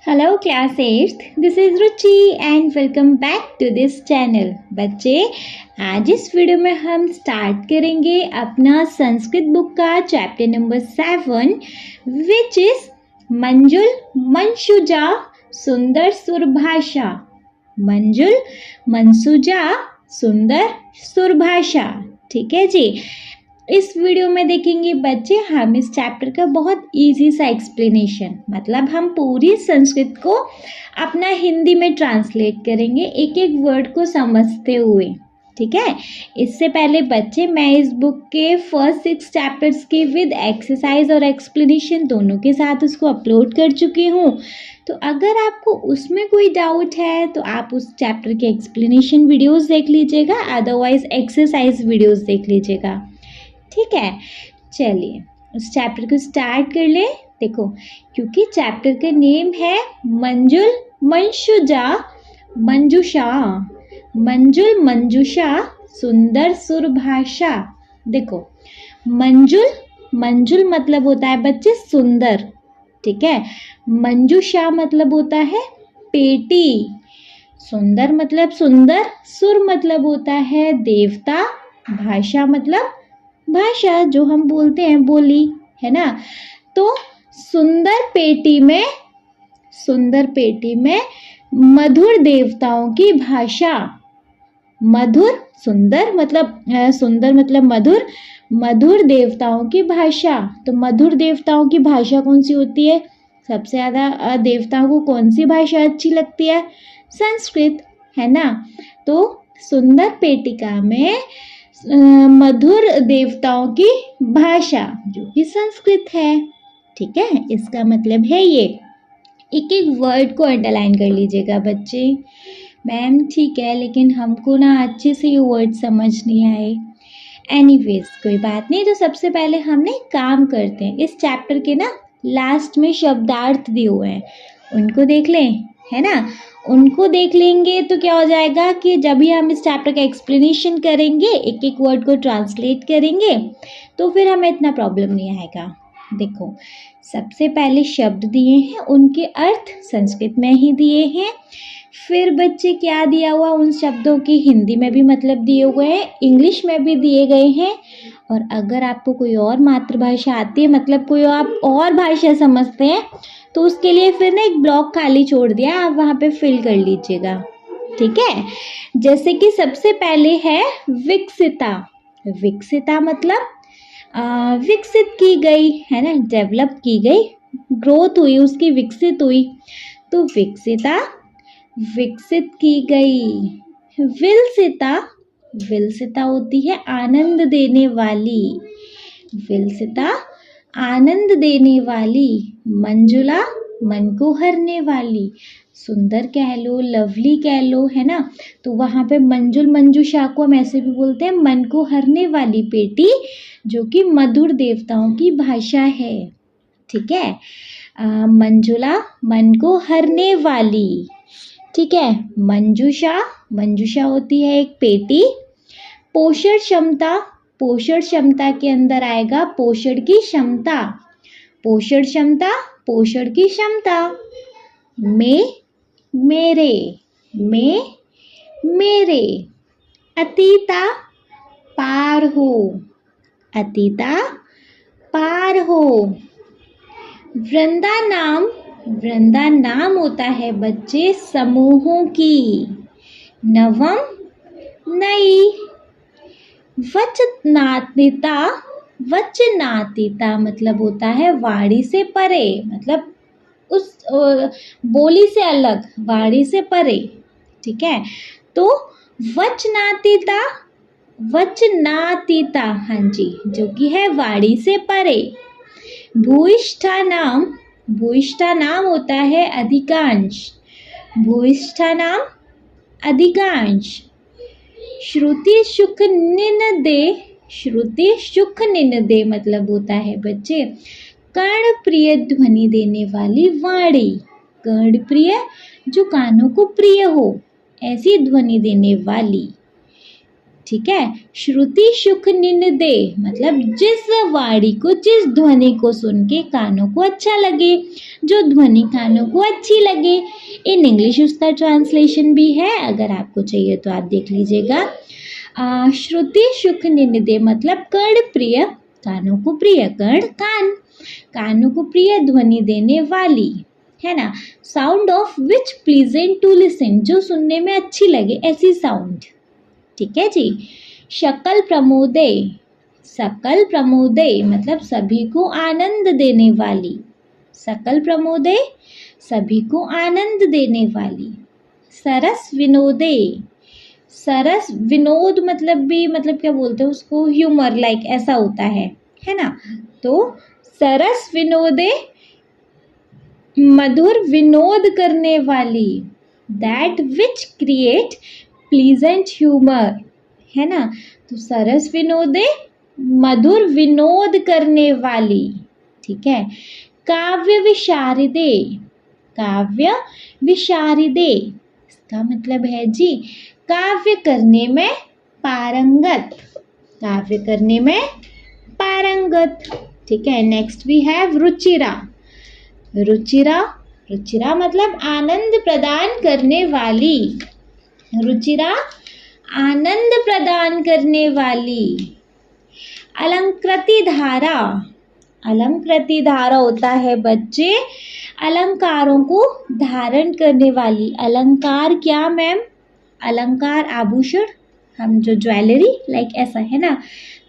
Hello class 8th, this is Ruchi and welcome back to this channel. बच्चे आज इस video में हम स्टार्ट करेंगे अपना संस्कृत बुक का चैप्टर नंबर 7 विच इज मंजुल मनसुजा सुंदर सुरभाषा। मंजुल मनसुजा सुंदर सुरभाषा। ठीक है जी। इस वीडियो में देखेंगे बच्चे हम इस चैप्टर का बहुत इजी सा एक्सप्लेनेशन, मतलब हम पूरी संस्कृत को अपना हिंदी में ट्रांसलेट करेंगे एक एक वर्ड को समझते हुए। ठीक है। इससे पहले बच्चे मैं इस बुक के फर्स्ट 6 चैप्टर्स के विद एक्सरसाइज और एक्सप्लेनेशन दोनों के साथ उसको अपलोड कर चुकी हूँ। तो अगर आपको उसमें कोई डाउट है तो आप उस चैप्टर के एक्सप्लेनेशन वीडियोस देख लीजिएगा, अदरवाइज एक्सरसाइज वीडियोस देख लीजिएगा। ठीक है, चलिए उस चैप्टर को स्टार्ट कर ले। देखो, क्योंकि चैप्टर का नेम है मंजुल मनसुजा मंजुषा, मंजुल मंजुषा सुंदर सुरभाषा। देखो, मंजुल मंजुल मतलब होता है बच्चे सुंदर। ठीक है। मंजुषा मतलब होता है पेटी। सुंदर मतलब सुंदर, सुर मतलब होता है देवता, भाषा मतलब भाषा जो हम बोलते हैं बोली, है ना। तो सुंदर पेटी में मधुर देवताओं की भाषा। मधुर सुंदर मतलब मधुर, मधुर देवताओं की भाषा। तो मधुर देवताओं की भाषा कौन सी होती है? सबसे ज़्यादा देवताओं को कौन सी भाषा अच्छी लगती है? संस्कृत, है ना। तो सुंदर पेटिका में मधुर देवताओं की भाषा जो कि संस्कृत है। ठीक है, इसका मतलब है ये। एक एक वर्ड को अंडरलाइन कर लीजिएगा बच्चे। मैम ठीक है, लेकिन हमको ना अच्छे से ये वर्ड समझ नहीं आए। एनीवेज कोई बात नहीं। तो सबसे पहले हमने काम करते हैं। इस चैप्टर के ना लास्ट में शब्दार्थ दिए हुए हैं, उनको देख लें, है ना। उनको देख लेंगे तो क्या हो जाएगा कि जब भी हम इस चैप्टर का एक्सप्लेनेशन करेंगे, एक एक वर्ड को ट्रांसलेट करेंगे, तो फिर हमें इतना प्रॉब्लम नहीं आएगा। देखो, सबसे पहले शब्द दिए हैं, उनके अर्थ संस्कृत में ही दिए हैं। फिर बच्चे क्या दिया हुआ, उन शब्दों की हिंदी में भी मतलब दिए हुए हैं, इंग्लिश में भी दिए गए हैं। और अगर आपको कोई और मातृभाषा आती है, मतलब कोई आप और भाषा समझते हैं, तो उसके लिए फिर ना एक ब्लॉक खाली छोड़ दिया, आप वहाँ पे फिल कर लीजिएगा। ठीक है। जैसे कि सबसे पहले है विकसिता। विकसिता मतलब विकसित की गई, है ना, डेवलप की गई, ग्रोथ हुई उसकी, विकसित हुई। तो विकसिता विकसित की गई। विलसिता विलसिता होती है आनंद देने वाली। विलसिता आनंद देने वाली। मंजुला मन को हरने वाली। सुंदर कह लो, लवली कह लो, है ना। तो वहाँ पे मंजुल मंजुषा को हम ऐसे भी बोलते हैं मन को हरने वाली पेटी, जो कि मधुर देवताओं की भाषा है। ठीक है। मंजुला मन को हरने वाली। ठीक है। मंजुषा मंजुषा होती है एक पेटी। पोषण क्षमता, पोषण क्षमता के अंदर आएगा पोषण की क्षमता। पोषण क्षमता, पोषण की क्षमता। में मेरे, में मेरे। अतीता पार हो, अतीता पार हो। वृंदा नाम, वृंदा नाम होता है बच्चे समूहों की। नवम नई। वचनातीता, वचनातीता मतलब होता है वाणी से परे, मतलब उस बोली से अलग, वाणी से परे। ठीक है। तो वचनातीता, वचनातीता, हाँ जी, जो कि है वाणी से परे। भूयिष्ठा नाम, भूयिष्ठा नाम होता है अधिकांश। भूयिष्ठा नाम अधिकांश। श्रुति सुख निनदे, श्रुति सुख निनदे मतलब होता है बच्चे कर्ण प्रिय ध्वनि देने वाली वाणी। कर्ण प्रिय जो कानों को प्रिय हो, ऐसी ध्वनि देने वाली। ठीक है। श्रुति सुख निनदे मतलब जिस वाणी को, जिस ध्वनि को सुन के कानों को अच्छा लगे, जो ध्वनि कानों को अच्छी लगे। इन इंग्लिश उसका ट्रांसलेशन भी है, अगर आपको चाहिए तो आप देख लीजिएगा। श्रुति सुख निनदे मतलब कर्ण प्रिय, कानों को प्रिय, कर्ण कान, कानों को प्रिय ध्वनि देने वाली, है ना। Sound of which pleasant to listen, जो सुनने में अच्छी लगे ऐसी साउंड, ठीक है जी। शकल प्रमोदे, सकल प्रमोदे मतलब सभी को आनंद देने वाली, सकल प्रमोदे सभी को आनंद देने वाली। सरस विनोदे, सरस विनोद मतलब भी, मतलब क्या बोलते हैं उसको, ह्यूमर लाइक ऐसा होता है ना। तो सरस विनोदे मधुर विनोद करने वाली, that which create pleasant humour, है ना। तो सरस विनोदे मधुर विनोद करने वाली, ठीक है। काव्य विशारदे, काव्य विशारदे इसका मतलब है जी काव्य करने में पारंगत, काव्य करने में पारंगत, ठीक है। नेक्स्ट वी हैव रुचिरा, रुचिरा, रुचिरा मतलब आनंद प्रदान करने वाली, रुचिरा आनंद प्रदान करने वाली। अलंकृति धारा, अलंकृति धारा होता है बच्चे अलंकारों को धारण करने वाली। अलंकार क्या मैम? अलंकार आभूषण, हम जो ज्वेलरी लाइक ऐसा, है ना।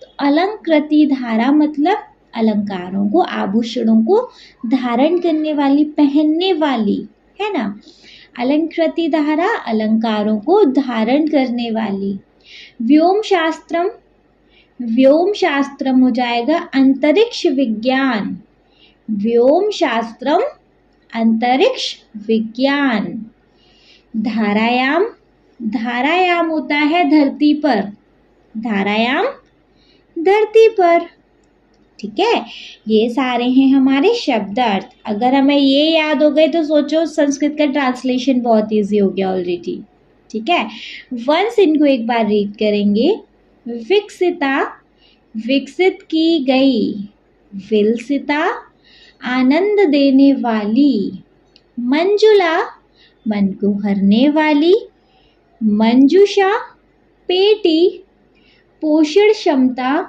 तो अलंकृति धारा मतलब अलंकारों को, आभूषणों को धारण करने वाली, पहनने वाली, है ना। अलंकृति धारा अलंकारों को धारण करने वाली। व्योम शास्त्रम, व्योम शास्त्रम हो जाएगा अंतरिक्ष विज्ञान, व्योम शास्त्रम अंतरिक्ष विज्ञान। धारायाम, धारायाम होता है धरती पर, धारायाम धरती पर, ठीक है। ये सारे हैं हमारे शब्दार्थ। अगर हमें ये याद हो गए तो सोचो संस्कृत का ट्रांसलेशन बहुत इजी हो गया ऑलरेडी, ठीक है। वंस इनको एक बार रीड करेंगे। विकसिता, विकसित की गई, विलसिता आनंद देने वाली। मंजुला मन को हरने वाली, मंजूषा पेटी पोषण क्षमता,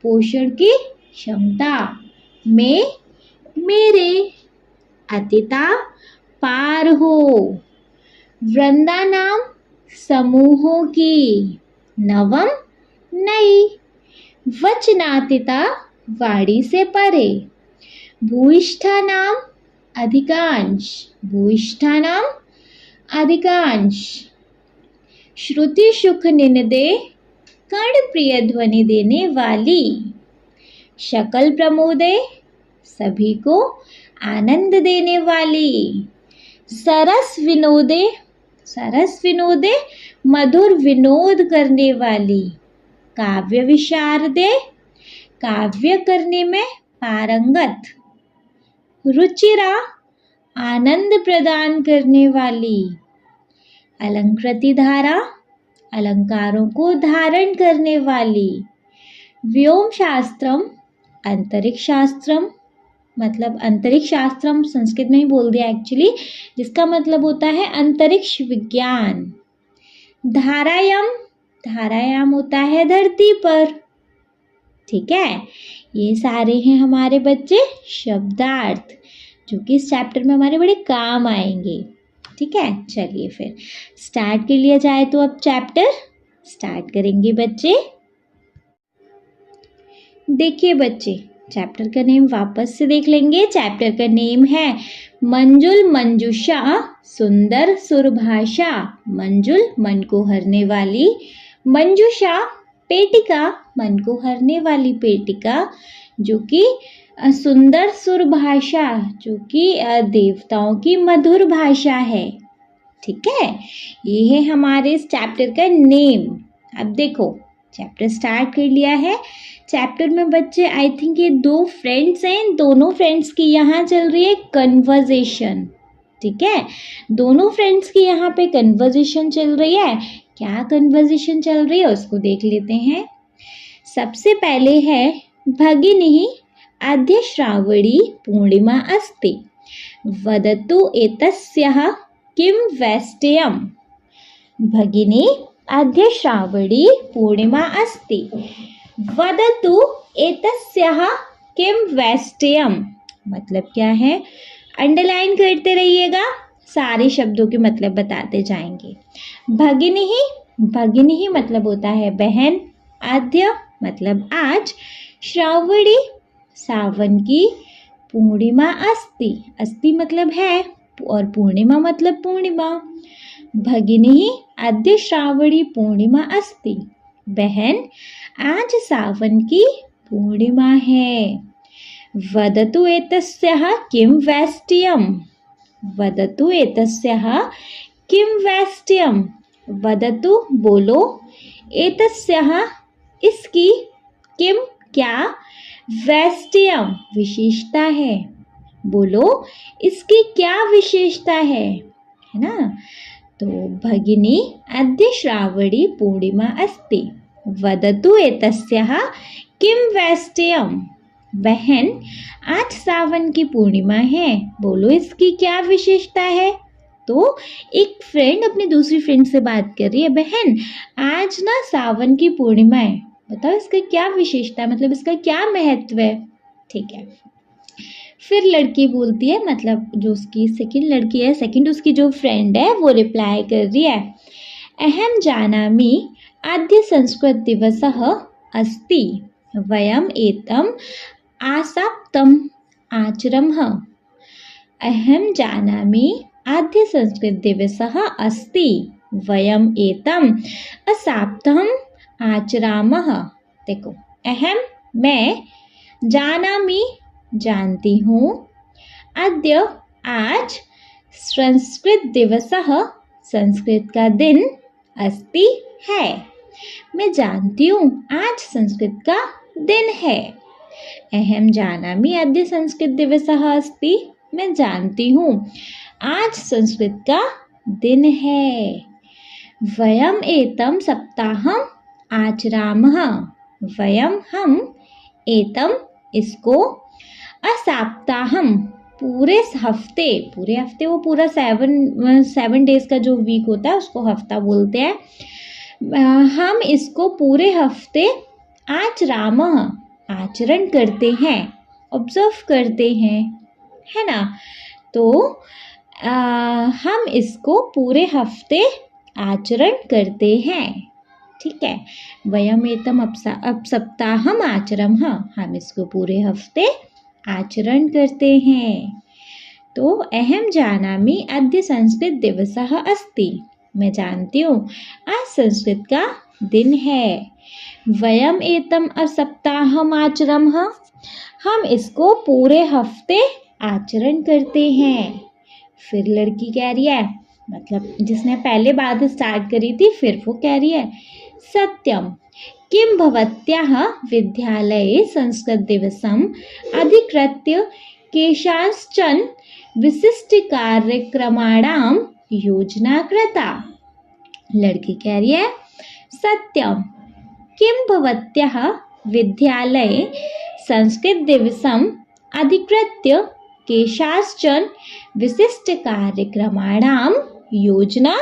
पोषण की क्षमता में, मेरे। अतिता पार हो, वृंदा नाम समूहों की, नवम नई। वचनातीता वाणी से परे। भूयिष्ठा नाम अधिकांश, भूयिष्ठा नाम अधिकांश। श्रुति सुख निनदे कर्ण प्रिय ध्वनि देने वाली। शकल प्रमोदे सभी को आनंद देने वाली। सरस विनोदे, सरस विनोदे मधुर विनोद करने वाली। काव्य विशारदे काव्य करने में पारंगत। रुचिरा आनंद प्रदान करने वाली। अलंकृति धारा अलंकारों को धारण करने वाली। व्योम शास्त्रम अंतरिक्ष शास्त्रम, मतलब अंतरिक्ष शास्त्रम संस्कृत में ही बोल दिया एक्चुअली, जिसका मतलब होता है अंतरिक्ष विज्ञान। धारायाम, धारायाम होता है धरती पर, ठीक है। ये सारे हैं हमारे बच्चे शब्दार्थ जो कि इस चैप्टर में हमारे बड़े काम आएंगे, ठीक है। चलिए फिर स्टार्ट कर लिया जाए तो अब चैप्टर स्टार्ट करेंगे बच्चे। देखिए बच्चे चैप्टर का नेम वापस से देख लेंगे। चैप्टर का नेम है मंजुल मंजूषा सुंदर सुरभाषा। मंजुल मन को हरने वाली, मंजूषा पेटिका मन को हरने वाली पेटिका, जो कि सुंदर सुरभाषा जो कि देवताओं की मधुर भाषा है, ठीक है। ये है हमारे इस चैप्टर का नेम। अब देखो चैप्टर स्टार्ट कर लिया है। चैप्टर में बच्चे आई थिंक ये दो फ्रेंड्स हैं, इन दोनों फ्रेंड्स की यहाँ चल रही है कन्वर्जेशन, ठीक है। दोनों फ्रेंड्स की यहाँ पे कन्वर्जेशन चल रही है। क्या कन्वर्सेशन चल रही है उसको देख लेते हैं। सबसे पहले है भगिनी अद्य श्रावणी पूर्णिमा अस्ति वदतु एतस्याः किं वैशिष्ट्यम्। भगिनी अद्य श्रावणी पूर्णिमा अस्ति वदतु एतस्याः किं वैशिष्ट्यम्। मतलब क्या है, अंडरलाइन करते रहिएगा, सारे शब्दों के मतलब बताते जाएंगे। भगिनी ही मतलब होता है बहन, आद्य मतलब आज, श्रावणी सावन की, पूर्णिमा अस्ति मतलब है और पूर्णिमा मतलब पूर्णिमा। भगिनी अद्य श्रावणी पूर्णिमा अस्ति, बहन आज सावन की पूर्णिमा है। वदतु एतस्याः किं वैशिष्ट्यम्। वदतु एतस्याः किं वैशिष्ट्यम्। वदतु बोलो, एतस्याः इसकी, किम क्या, वैशिष्ट्यम् विशेषता है। बोलो इसकी क्या विशेषता है ना। तो भगिनी अद्य श्रावणी पूर्णिमा अस्ति वदतु एतस्याः किं वैशिष्ट्यम्। बहन आज सावन की पूर्णिमा है, बोलो इसकी क्या विशेषता है। तो एक फ्रेंड अपनी दूसरी फ्रेंड से बात कर रही है, बहन आज ना सावन की पूर्णिमा है, बताओ इसका क्या विशेषता है, मतलब इसका क्या महत्व है। ठीक है, फिर लड़की बोलती है, मतलब जो उसकी सेकंड लड़की है, सेकंड उसकी जो फ्रेंड है वो रिप्लाई कर रही है, अहम जानामि अद्य संस्कृत दिवसः अस्ति वयम् एतम् आसप्तम् आचरामः। अहम जानामि अद्य संस्कृत दिवसः अस्ति वयम् एतम् आसप्तम् आचरामः। देखो, अहम मैं, जानामि जानती हूँ, अद्य आज, संस्कृत दिवसः संस्कृत का दिन, अस्ति है, मैं जानती हूँ आज संस्कृत का दिन है। अहम जानामि अद्य संस्कृत दिवसः अस्ति, मैं जानती हूँ आज संस्कृत का दिन है। वयम् एतम् सप्ताहम् आचरामः। वयम् हम, एतम् इसको, असप्ताहम् पूरे हफ्ते वो पूरा 7 डेज का जो वीक होता है उसको हफ्ता बोलते हैं। हम इसको पूरे हफ्ते आचरामः आचरण करते हैं, ऑब्जर्व करते हैं, है ना। तो हम इसको पूरे हफ्ते आचरण करते हैं। ठीक है, वयम् एतम् अब सप्ताहम् आचरामः, हम इसको पूरे हफ्ते आचरण करते हैं। तो अहम जानामि अद्य संस्कृत दिवसः अस्ति, मैं जानती हूँ आज संस्कृत का दिन है। वयम् एतम् सप्ताहम् आचरामः, हम इसको पूरे हफ्ते आचरण करते हैं। फिर लड़की कह रही है, मतलब जिसने पहले बात स्टार्ट करी थी, फिर वो कह रही है, सत्यम किं भवत्याः विद्यालये संस्कृतदिवसम् अधिकृत्य केषांश्चन विशिष्टकार्यक्रमाणां योजना कृता। लड़की कह रही है, सत्यम किं भवत्याः विद्यालये संस्कृतदिवसम् अधिकृत्य केषांश्चन विशिष्टकार्यक्रमाणां योजना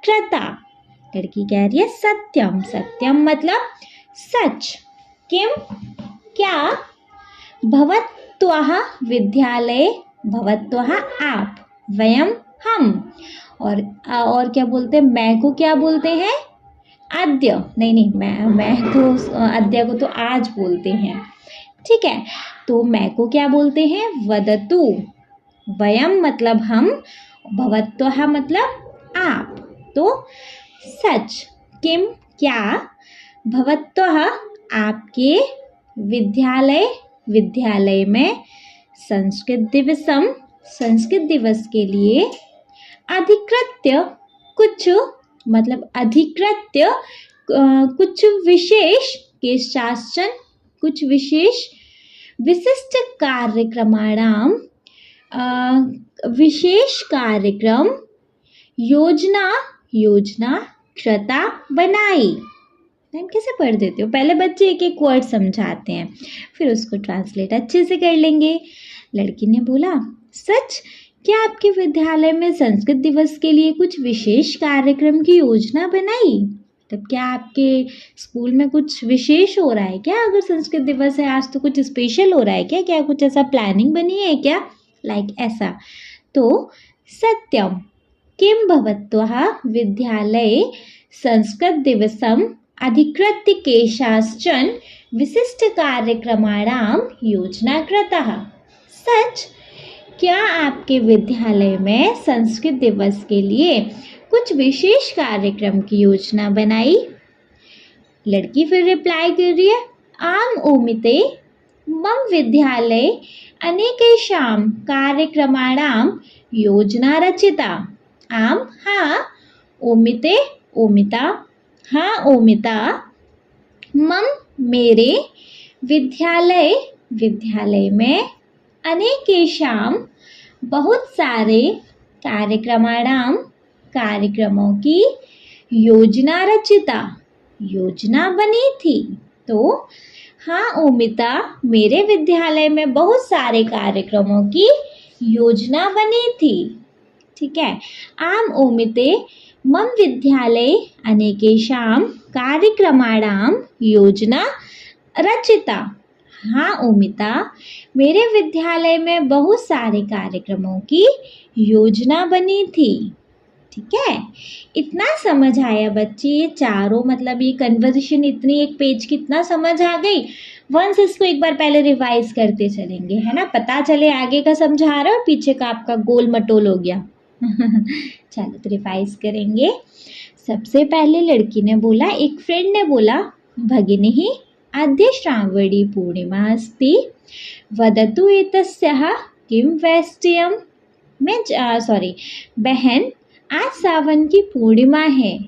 कृता। लड़की कह रही है सत्यम, सत्यम मतलब सच, किम क्या, भवत्वः विद्यालये, भवत्वः आप, वयम हम, और क्या बोलते हैं, मैं को क्या बोलते हैं, अद्य, नहीं मैं तो अद्य को तो आज बोलते हैं। ठीक है, तो मैं को क्या बोलते हैं, वदतु, वयम मतलब हम, भवत्वः मतलब आप। तो सच, किम क्या, भवत्वः आपके, विद्यालय में, संस्कृत दिवसम संस्कृत दिवस के लिए, अधिकृत्य कुछ, मतलब अधिकृत्य कुछ विशेष, केषांचन कुछ विशेष, विशिष्ट कार्यक्रमाणां विशेष कार्यक्रम, योजना कृता बनाई। मैम कैसे पढ़ देते हो? पहले बच्चे एक एक वर्ड समझाते हैं, फिर उसको ट्रांसलेट अच्छे से कर लेंगे। लड़की ने बोला, सच? क्या आपके विद्यालय में संस्कृत दिवस के लिए कुछ विशेष कार्यक्रम की योजना बनाई? मतलब क्या आपके स्कूल में कुछ विशेष हो रहा है क्या? अगर संस्कृत दिवस है आज तो कुछ स्पेशल हो रहा है क्या? क्या कुछ ऐसा प्लानिंग बनी है क्या? लाइक ऐसा। तो सत्यम किं भवत्वः विद्यालये संस्कृत दिवसम् अधिकृत्य केषांचन विशिष्ट कार्यक्रमाणां योजना कृतः। सच? क्या आपके विद्यालय में संस्कृत दिवस के लिए कुछ विशेष कार्यक्रम की योजना बनाई? लड़की फिर रिप्लाई कर रही है, आम ओमिते मम विद्यालये अनेकेषां कार्यक्रमाणां योजना रचिता। आम हाँ, ओमिते ओमिता हाँ ओमिता, मम मेरे, विद्यालय में अनेकेषां बहुत सारे कार्यक्रमों की योजना रचिता, योजना बनी थी। तो हाँ ओमिता, मेरे विद्यालय में बहुत सारे कार्यक्रमों की योजना बनी थी। ठीक है। आम ओमिते मम विद्यालये अनेकेषां कार्यक्रमाणां योजना रचिता। हाँ ओमिता, मेरे विद्यालय में बहुत सारे कार्यक्रमों की योजना बनी थी। ठीक है। इतना समझ आया बच्चे? ये चारों मतलब ये कन्वर्सेशन इतनी एक पेज की इतना समझ आ गई। वंस इसको एक बार पहले रिवाइज करते चलेंगे, है ना, पता चले आगे का समझा रहा और पीछे का आपका गोल मटोल हो गया। चलो तो रिवाइज करेंगे। सबसे पहले लड़की ने बोला, एक फ्रेंड ने बोला, भगिनी अद्य श्रावणी पूर्णिमा अस्ति, वदतु एतस्याः किं वैशिष्ट्यम्। बहन आज सावन की पूर्णिमा है,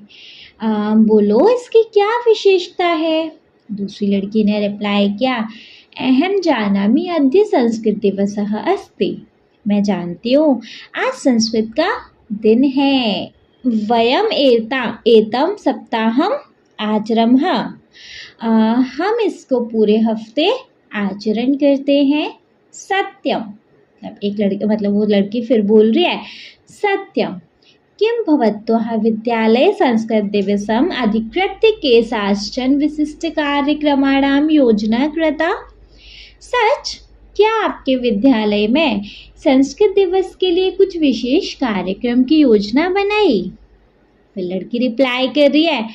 बोलो इसकी क्या विशेषता है। दूसरी लड़की ने रिप्लाई किया, अहम जानामि अद्य संस्कृत दिवसः अस्ति, मैं जानती हूँ आज संस्कृत का दिन है। वयम एतम सप्ताहम आचरमः, हम इसको पूरे हफ्ते आचरण करते हैं। सत्यम, वो लड़की फिर बोल रही है, सत्यम किं भवत्वः विद्यालये संस्कृत दिवसम् अधिकृत्य केषांचन विशिष्ट कार्यक्रमाणां योजना कृता। सच? क्या आपके विद्यालय में संस्कृत दिवस के लिए कुछ विशेष कार्यक्रम की योजना बनाई? फिर लड़की रिप्लाई कर रही है,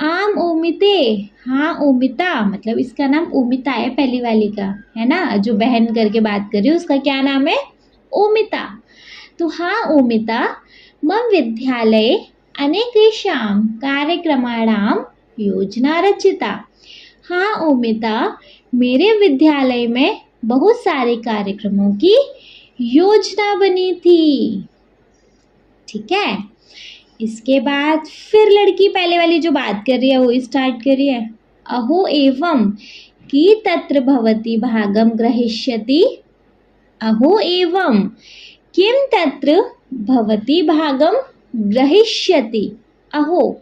आम ओमिते, हाँ ओमिता, मतलब इसका नाम ओमिता है पहली वाली का, है ना, जो बहन करके बात कर रही है उसका क्या नाम है? ओमिता। तो हाँ ओमिता, मम विद्यालये अनेकेषां कार्यक्रमाणां योजना रचिता। हाँ ओमिता, मेरे विद्यालय में बहुत सारे कार्यक्रमों की योजना बनी थी। ठीक है। इसके बाद फिर लड़की पहले वाली जो बात कर रही है वो स्टार्ट कर रही है, अहो एवं कि तत्र भवती भागम ग्रहीष्यति। अहो एवं किं तत्र भवती भागम ग्रहीष्यति। अहो,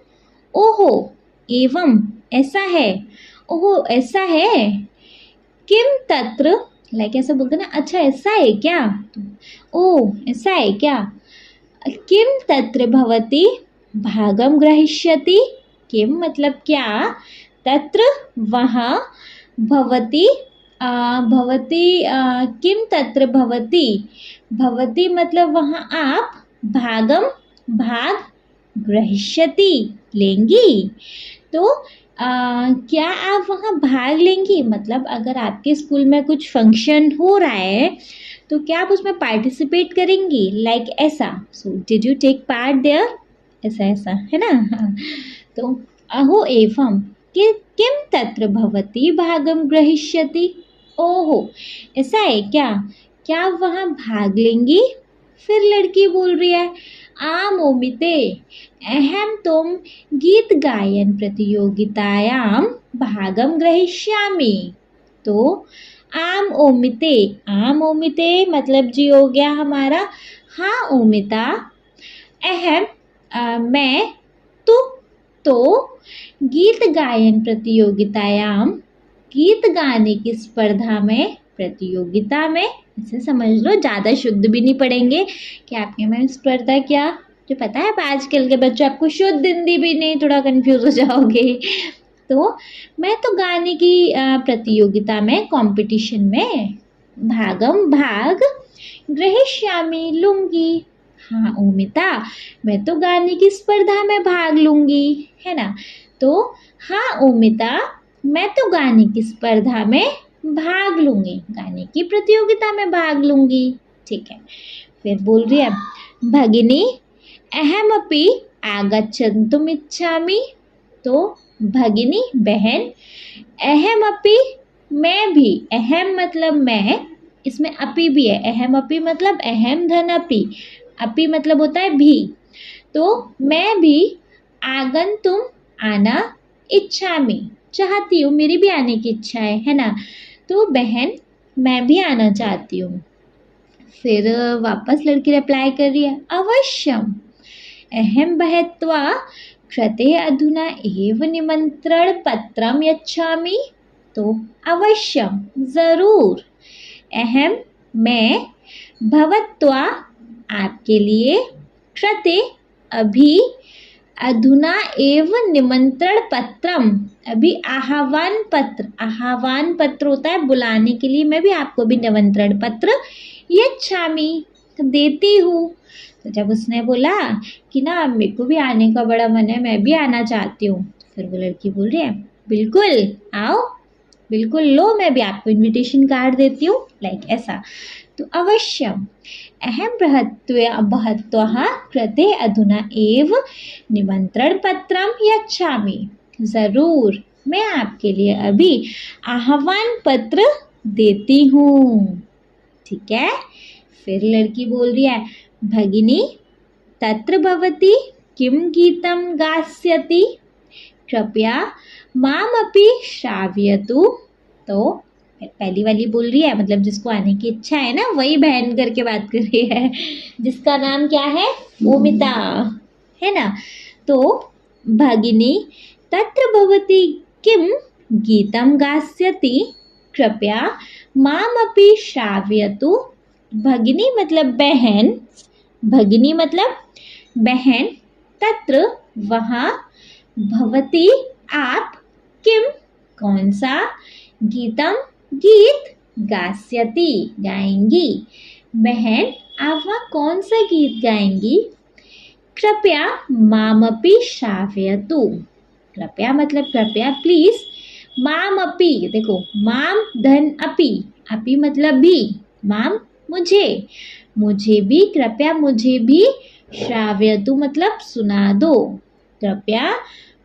ओहो, एवं ऐसा है, ओहो ऐसा है, किम तत्र, लाइक ऐसा बोलते ना, अच्छा ऐसा है क्या, ओ ऐसा है क्या, किम तत्र भवती भागम ग्रहीष्यति। किम मतलब क्या, तत्र वहाँ, भवती किम तत्र भवती, भवती मतलब वहाँ आप, भागम भाग, ग्रहीष्यति लेंगी, तो क्या आप वहाँ भाग लेंगी, मतलब अगर आपके स्कूल में कुछ फंक्शन हो रहा है तो क्या आप उसमें पार्टिसिपेट करेंगी, लाइक ऐसा। So did you take part there, ऐसा है ना। तो अहो एवं कि किम तत्र भवती भागम ग्रहीष्यति। ओहो ऐसा है क्या, क्या आप वहाँ भाग लेंगी। फिर लड़की बोल रही है, आम ओमिते अहम तुम गीत गायन प्रतियोगितायां भागम ग्रहीष्यामि। तो आम ओमिते मतलब जी हो गया हमारा हाँ ओमिता, अहम मैं, तो गीत गायन प्रतियोगितायाम, गीत गाने की स्पर्धा में, प्रतियोगिता में, इसे समझ लो, ज़्यादा शुद्ध भी नहीं पढ़ेंगे कि आपके में स्पर्धा क्या, जो पता है आजकल के बच्चों आपको शुद्ध हिंदी भी नहीं, थोड़ा कंफ्यूज हो जाओगे। तो मैं तो गाने की प्रतियोगिता में, कंपटीशन में भाग ग्रहिष्यामि, लूंगी। हाँ ओमिता, मैं तो गाने की स्पर्धा में भाग लूंगी, है ना। तो हाँ ओमिता, मैं तो गाने की स्पर्धा में भाग लूंगी, गाने की प्रतियोगिता में भाग लूंगी। ठीक है, फिर बोल रही है भगिनी अहमपि आगच्छन्तुम् इच्छामि। तो भगिनी बहन, अहमपि मैं भी, अहम मतलब मैं, इसमें अपि भी है, अहमपि मतलब अहम धन अपि मतलब होता है भी। तो मैं भी आगंतुम आना, इच्छामि चाहती हूँ, मेरी भी आने की इच्छा है ना। तो बहन मैं भी आना चाहती हूँ। फिर वापस लड़की रिप्लाई कर रही है अवश्यम अहम बहत्वा कृते अधुना एव निमंत्रण पत्रम यच्छामि। तो अवश्यम ज़रूर, अहम मैं, भवत्वा आपके लिए, कृते अभी, अधुना एव निमंत्रण पत्रम अभी आह्वान पत्र होता है बुलाने के लिए, मैं भी आपको भी निमंत्रण पत्र यच्छामि देती हूँ। तो जब उसने बोला कि ना मेरे को भी आने का बड़ा मन है, मैं भी आना चाहती हूँ, फिर वो लड़की बोल रही है बिल्कुल आओ, बिल्कुल लो, मैं भी आपको इनविटेशन कार्ड देती हूँ, लाइक ऐसा। तो अवश्यम अहम बहत्वः कृते अधुना एव निमंत्रण पत्रम यच्छामि, ज़रूर मैं आपके लिए अभी आह्वान पत्र देती हूँ। ठीक है, फिर लड़की बोल रही है भगिनी तत्र भवती किम गीतम गास्यति, कृपया मामपि श्रावयतु। तो पहली वाली बोल रही है, मतलब जिसको आने की इच्छा है ना, वही बहन करके बात कर रही है, जिसका नाम क्या है ओमिता, है ना। तो भगिनी तत्र भवती किम गीतम गास्यति, कृपया मामपि श्रावयतु। भगिनी मतलब बहन, भगिनी मतलब बहन, तत्र वहाँ, भवती आप, किम कौन सा, गीतम गीत, गास्यति गाएंगी, बहन आप वहाँ कौन सा गीत गाएंगी, कृपया मामपि श्रावयतु। कृपया मतलब कृपया प्लीज, माम अपी, देखो माम धन अपी मतलब भी, माम मुझे भी, कृपया मुझे भी, श्रावयतु मतलब सुना दो, कृपया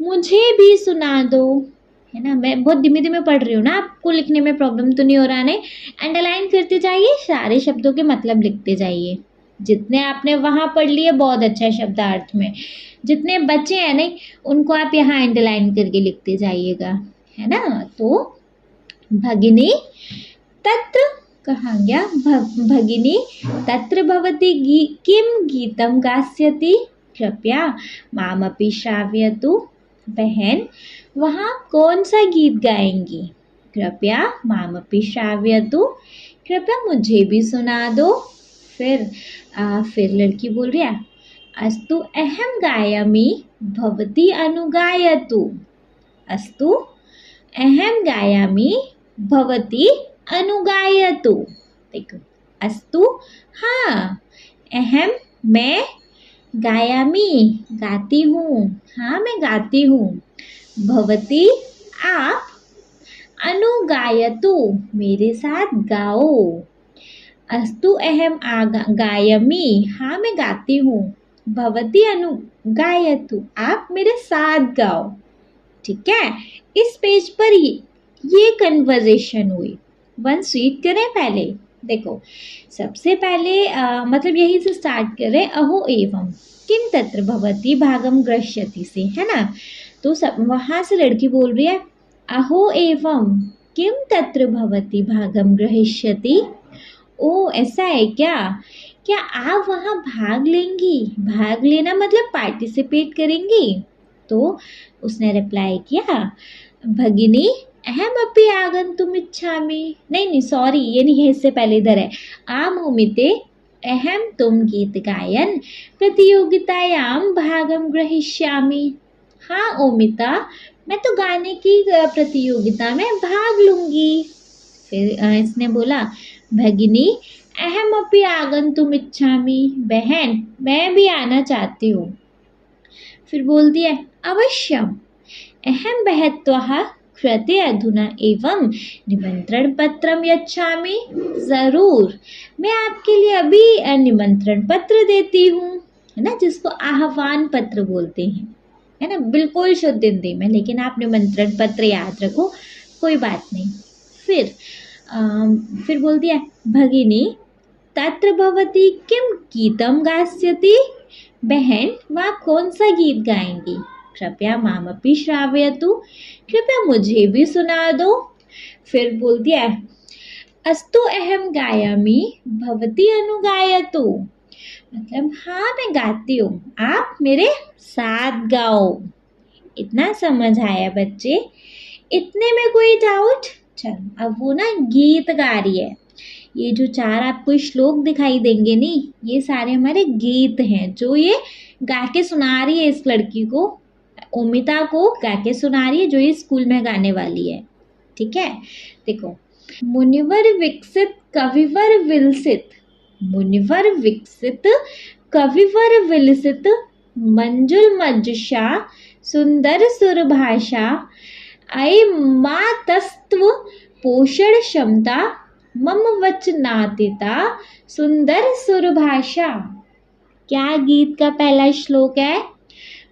मुझे भी सुना दो, है ना। मैं बहुत धीमे धीमे पढ़ रही हूँ ना, आपको लिखने में प्रॉब्लम तो नहीं हो रहा है। अंडरलाइन करते जाइए, सारे शब्दों के मतलब लिखते जाइए, जितने आपने वहाँ पढ़ लिए बहुत अच्छा है शब्दार्थ में, जितने बच्चे हैं नहीं उनको आप यहाँ अंडरलाइन करके लिखते जाइएगा, है ना। तो भगिनी तत्र, कहाँ गया भगिनी तत्र भवती किम गीतम गास्यति, कृपया मामपि श्रावयतु। बहन वहाँ कौन सा गीत गाएंगी, कृपया मामपि श्रावयतु, कृपया मुझे भी सुना दो। फिर लड़की बोल रही है अस्तु अहम गायामि भवती अनुगायतु, अस्तु अहम गायामि भवती अनुगायतु। देखो अस्तु हाँ, अहम मैं, गायामि गाती हूँ, हाँ मैं गाती हूँ, भवती आप, अनुगायतु मेरे साथ गाओ, अस्तु अहम गायामि हाँ मैं गाती हूँ, भवती अनुगायतु आप मेरे साथ गाओ। ठीक है, इस पेज पर ये कन्वर्सेशन हुई। वन स्वीट करें पहले, देखो सबसे पहले मतलब यही से स्टार्ट करें, अहो एवं किम तत्र भवती भागम गृह्यति से, है ना। तो सब वहाँ से लड़की बोल रही है अहो एवं किम तत्र भवती भागम गृह्यति। ओ ऐसा है क्या, क्या आप वहाँ भाग लेंगी, भाग लेना मतलब पार्टिसिपेट करेंगी। तो उसने रिप्लाई किया, भगिनी अहमपि आगन्तुमिच्छामि। नहीं सॉरी, ये नहीं है, इससे पहले इधर है, आम ओमिते अहम तुम गीत गायन प्रतियोगितायां भागम ग्रहीष्यामि। हाँ ओमिता, मैं तो गाने की प्रतियोगिता में भाग लूंगी। फिर इसने बोला, भगिनी अहमपि आगन्तुमिच्छामि। बहन मैं भी आना चाहती हूँ। फिर बोलती है, अवश्यम अहम बहत्वः कृते अधुना एवं निमंत्रण पत्रम यच्छामि। जरूर, मैं आपके लिए अभी निमंत्रण पत्र देती हूँ, है ना, जिसको आह्वान पत्र बोलते हैं, है ना, बिल्कुल शुद्ध हिंदी में, लेकिन आप निमंत्रण पत्र याद रखो, कोई बात नहीं। फिर बोलती है, भगिनी तत्र भवती किम गीतम गास्यति। बहन वहाँ कौन सा गीत गाएंगी, कृपया मामपि श्रावयतु, कृपया मुझे भी सुना दो। फिर बोलती है, अस्तु अहम गायामि भवती अनुगायतु। मतलब हाँ मैं गाती हूँ, आप मेरे साथ गाओ। इतना समझ आया बच्चे? इतने में कोई डाउट? चलो अब वो ना गीत गा रही है। ये जो 4 आपको श्लोक दिखाई देंगे नी, ये सारे हमारे गीत हैं जो ये गा के सुना रही है इस लड़की को, ओमिता को गा के सुना रही है, जो ये स्कूल में गाने वाली है। ठीक है, देखो, मुनिवर विकसित कविवर विलसित, मुनिवर विकसित कविवर विलसित, मंजुल मज्जुषा सुंदर सुरभाषा, अय मातस्त्व पोषण क्षमता, मम वचनातीता सुंदर सुरभाषा। क्या गीत का पहला श्लोक है?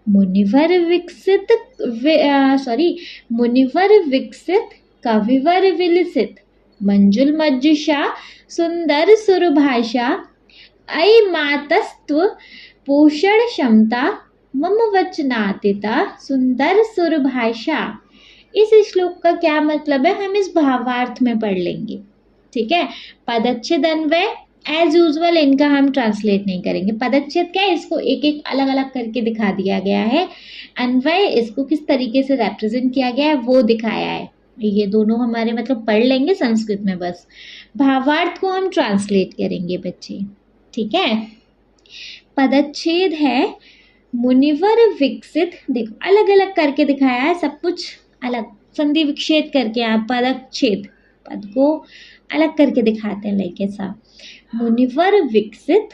मुनिवर विकसित मुनिवर विकसित कविवर विलसित, मंजुल मज्जुषा सुंदर सुरभाषा, अय मातस्त्व पोषण क्षमता, मम वचनातीता सुंदर सुरभाषा। इस श्लोक का क्या मतलब है हम इस भावार्थ में पढ़ लेंगे। ठीक है, पदच्छेद अन्वय एज यूजुअल इनका हम ट्रांसलेट नहीं करेंगे। पदच्छेद क्या है, इसको एक एक अलग अलग करके दिखा दिया गया है। अन्वय इसको किस तरीके से रिप्रेजेंट किया गया है वो दिखाया है। ये दोनों हमारे मतलब पढ़ लेंगे संस्कृत में, बस भावार्थ को हम ट्रांसलेट करेंगे बच्चे। ठीक है, पदच्छेद है मुनिवर विकसित, देखो अलग अलग करके दिखाया है, सब कुछ अलग संधि विच्छेद करके आप पदच्छेद पद को अलग करके दिखाते हैं लाइक ऐसा। मुनिवर विकसित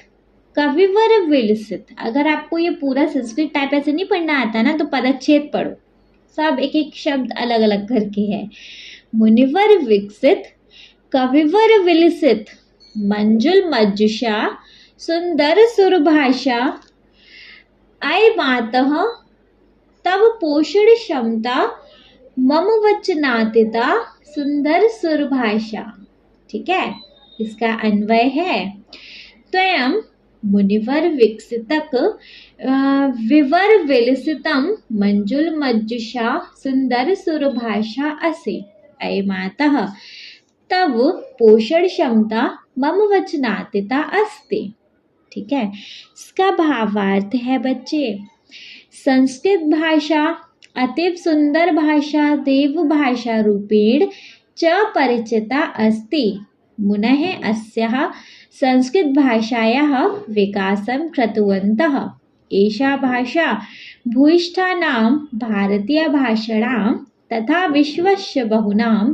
कविवर विलसित, अगर आपको ये पूरा संस्कृत टाइप ऐसे नहीं पढ़ना आता ना तो पदच्छेद पढ़ो, सब एक एक शब्द अलग अलग करके है। मुनिवर विकसित कविवर विलसित, मंजुल मज्जुषा सुंदर सुरभाषा, अय मातः तव पोषण क्षमता, मम वचनातीता सुंदर सुरभाषा। ठीक है, इसका अन्वय है, त्वयं मुनिवर विकसितक विवर विलसितम मंजुल मज्जुषा सुंदर सुरभाषा असे, अय मातः तव पोषण क्षमता मम वचनातीता अस्ति। ठीक है, इसका भावार्थ है बच्चे, संस्कृत भाषा अतीव सुंदर भाषा देव भाषा रूपेण च परिचिता अस्ति। मुनः अस्याः संस्कृत भाषायाः विकासं कृतवन्तः। एषा भाषा भूयिष्ठानां भारतीयभाषाणां तथा विश्वस्य बहूनां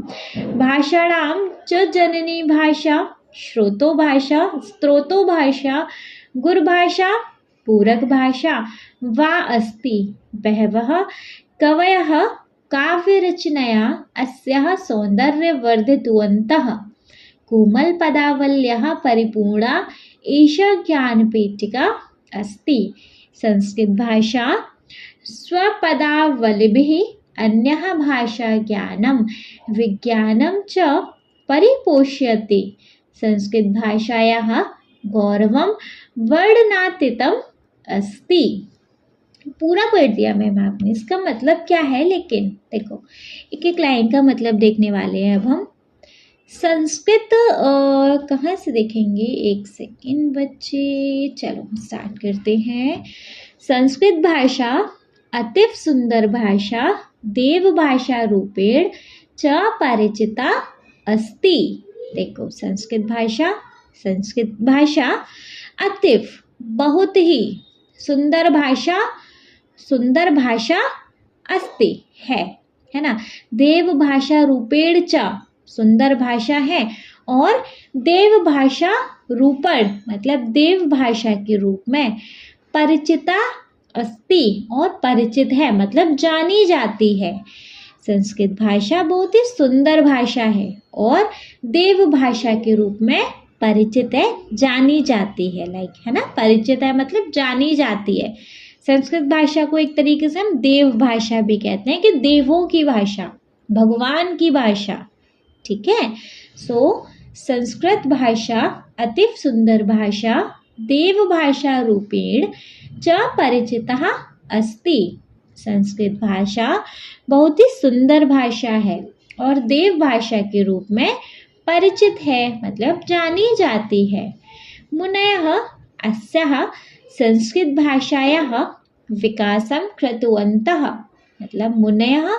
भाषाणां च जननी भाषा, स्रोतो भाषा, गुरुभाषा, पूरक भाषा वा अस्ति। बहवः कवयः काव्यरचनया अस्याः सौन्दर्यवर्धितवन्तः। कोमलपदावल्याः परिपूर्णा एषा ज्ञानपीठिका अस्ति। संस्कृतभाषा स्वपदावलिभिः अन्यः भाषाज्ञानं विज्ञानं च परिपोष्यते। संस्कृतभाषायाः गौरवं वर्णनातीतम् अस्ति। पूरा पढ़ दिया मैम आपने, इसका मतलब क्या है, लेकिन देखो एक एक लाइन का मतलब देखने वाले हैं अब हम। संस्कृत कहाँ से देखेंगे, एक सेकेंड बच्चे, चलो स्टार्ट करते हैं। संस्कृत भाषा अतीव सुंदर भाषा देवभाषा रूपेण च परिचिता अस्ति। देखो संस्कृत भाषा अतीव बहुत ही सुंदर भाषा अस्ति है ना। देव भाषा रूपेण च सुंदर भाषा है और देव भाषा रूपण मतलब देव भाषा के रूप में परिचिता अस्ति और परिचित है मतलब जानी जाती है। संस्कृत भाषा बहुत ही सुंदर भाषा है और देव भाषा के रूप में परिचित है, जानी जाती है। है ना, परिचित है मतलब जानी जाती है। संस्कृत भाषा को एक तरीके से हम देव भाषा भी कहते हैं कि देवों की भाषा, भगवान की भाषा। ठीक है। संस्कृत भाषा अतीव सुंदर भाषा देव भाषा रूपेण च परिचिता अस्ति। संस्कृत भाषा बहुत ही सुंदर भाषा है और देव भाषा के रूप में परिचित है मतलब जानी जाती है। मुनयः अस्याः संस्कृत भाषायाः विकासं कृतवन्तः मतलब मुनयः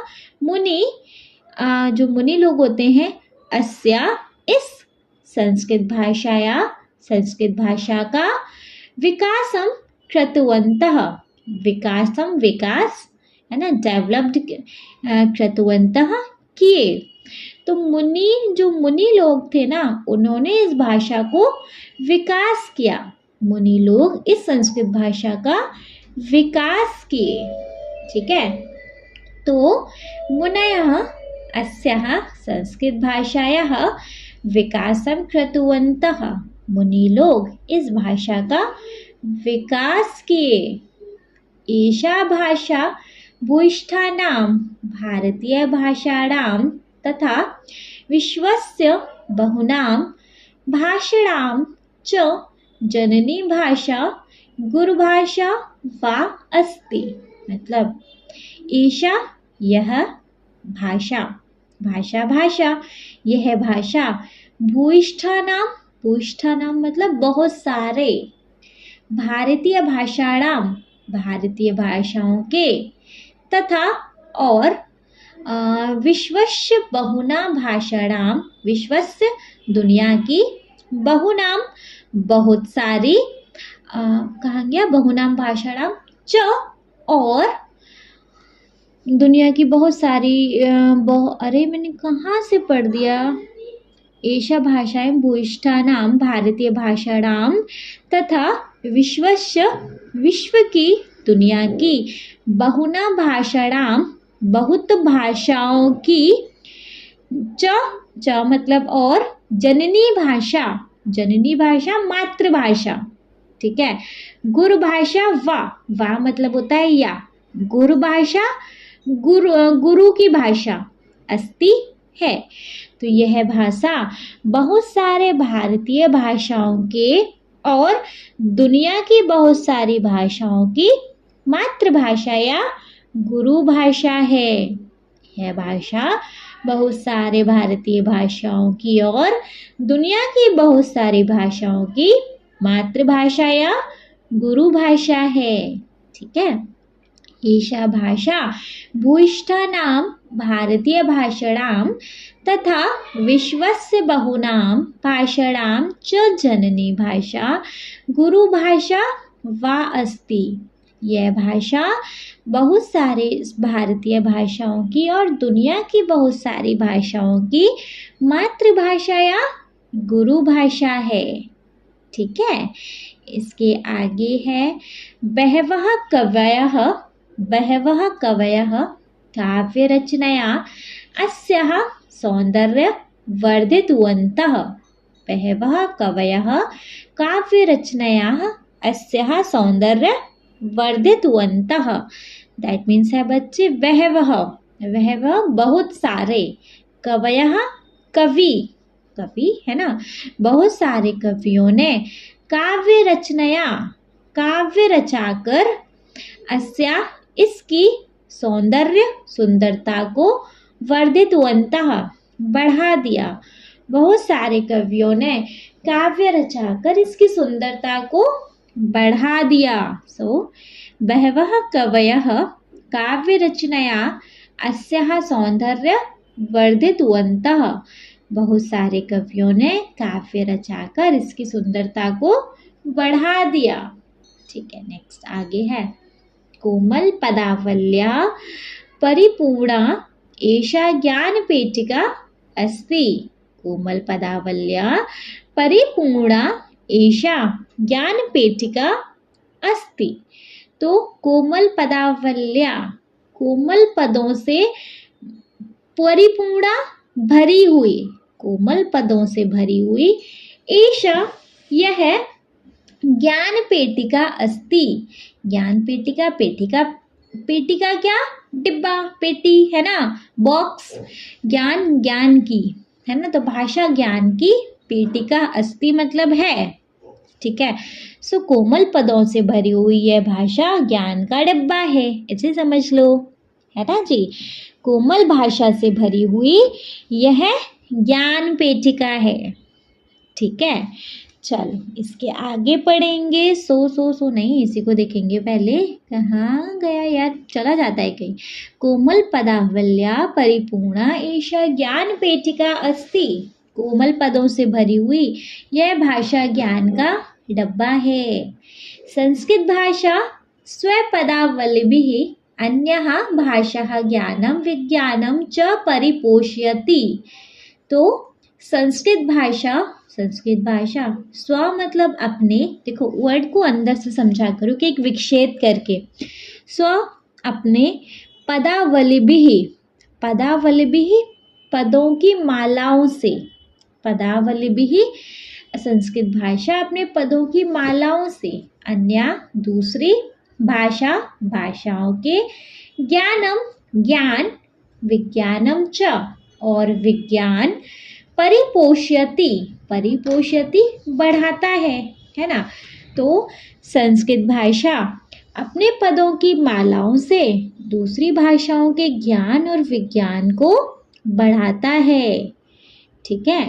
मुनि जो मुनि लोग होते हैं अस्या इस संस्कृत भाषा का विकासम कृतवन्तः विकास है ना, डेवलप्ड कृतवन्तः किए। तो जो मुनि लोग थे ना उन्होंने इस भाषा को विकास किया। मुनि लोग इस संस्कृत भाषा का विकास किए। ठीक है। तो मुनयः अस्याः संस्कृत भाषायाः विकासं कृतवन्तः मुनि लोग इस भाषा का विकास किए। एषा भाषा भूयिष्ठानां भारतीय भाषाणां तथा विश्वस्य बहुनां भाषाणां च जननी भाषा गुरुभाषा वा अस्ति। मतलब एषा यह भाषा यह भाषा भूयिष्ठानां मतलब बहुत सारे भारतीय भाषाओं के तथा और विश्वस्य बहुना भाषाणां विश्वस्य दुनिया की बहुनां बहुत सारी कहाँ गया बहुनां भाषाणां च और दुनिया की बहुत सारी अरे मैंने कहाँ से पढ़ दिया। एषा भाषाएं भूयिष्ठानां भारतीय भाषाणां तथा विश्व की दुनिया की बहुना भाषाणां बहुत भाषाओं की च मतलब और जननी भाषा मातृभाषा। ठीक है। गुरु भाषा वा मतलब होता है या गुरु भाषा गुरु की भाषा अस्ति है। तो यह भाषा बहुत सारे भारतीय भाषाओं के और दुनिया की बहुत सारी भाषाओं की मातृभाषा या गुरु भाषा है। यह भाषा बहुत सारे भारतीय भाषाओं की और दुनिया की बहुत सारी भाषाओं की मातृभाषा या गुरु भाषा है। ठीक है। एषा भाषा भूयिष्ठानां भारतीय भाषाणां तथा विश्वस्य बहुनां भाषाणां च जननी भाषा गुरु भाषा वा अस्ति। यह भाषा बहुत सारे भारतीय भाषाओं की और दुनिया की बहुत सारी भाषाओं की मातृभाषा या गुरु भाषा है। ठीक है। इसके आगे है बहवः कवयः काव्यरचनया अस्याः सौन्दर्य वर्धितवन्तः। बहवः कवयः काव्यरचनया अस्याः सौन्दर्य वर्धितवन्तः। दैट मीन्स है बच्चे बहवः बहुत सारे, कवयः कवि है ना, बहुत सारे कवियों ने काव्य रचाकर अस्या इसकी सुंदरता को वर्धितवन्तः बढ़ा दिया। बहुत सारे कवियों ने काव्य रचाकर इसकी सुंदरता को बढ़ा दिया। बहवः कवयः काव्यरचनया अस्याः सौंदर्य वर्धितवन्तः। बहुत सारे कवियों ने काव्य रचाकर इसकी सुंदरता को बढ़ा दिया। ठीक है, नेक्स्ट आगे है, कोमल पदावल्या परिपूर्णा एषा ज्ञानपेटिका अस्ति। कोमल पदावल्या परिपूर्णा एषा ज्ञानपेटिका अस्ति। तो कोमल पदावल्या, कोमल पदों से परिपूर्णा भरी हुई, कोमल पदों से भरी हुई, एषा यह ज्ञान पेटिका अस्ति। ज्ञान पेटिका, पेटिका, पेटिका क्या, डिब्बा, पेटी है ना, बॉक्स, ज्ञान, ज्ञान की है ना, तो भाषा ज्ञान की पेटिका अस्ति मतलब है। ठीक है, सो कोमल पदों से भरी हुई यह भाषा ज्ञान का डिब्बा है, ऐसे समझ लो, है ना जी। कोमल भाषा से भरी हुई यह ज्ञान पेटिका है। ठीक है, चलो इसके आगे पढ़ेंगे। सो नहीं, इसी को देखेंगे पहले। कहाँ गया यार, चला जाता है कहीं। कोमल पदावल्या परिपूर्णा एषा ज्ञान पेटिका अस्ति। कोमल पदों से भरी हुई यह भाषा ज्ञान का डब्बा है। संस्कृत भाषा स्वपदावलिभिः अन्यः भाषाः ज्ञानं विज्ञानं च परिपोषयति। तो संस्कृत भाषा स्व मतलब अपने, देखो वर्ड को अंदर से समझा करो कि एक विक्षेप करके, स्व अपने, पदावलिभिः, पदावलिभिः पदों की मालाओं से, पदावलिभिः संस्कृत भाषा अपने पदों की मालाओं से, अन्य दूसरी भाषा, भाषाओं के, ज्ञानम ज्ञान, विज्ञानम च और विज्ञान, परिपोषयति, परिपोषयति बढ़ाता है ना। तो संस्कृत भाषा अपने पदों की मालाओं से दूसरी भाषाओं के ज्ञान और विज्ञान को बढ़ाता है। ठीक है,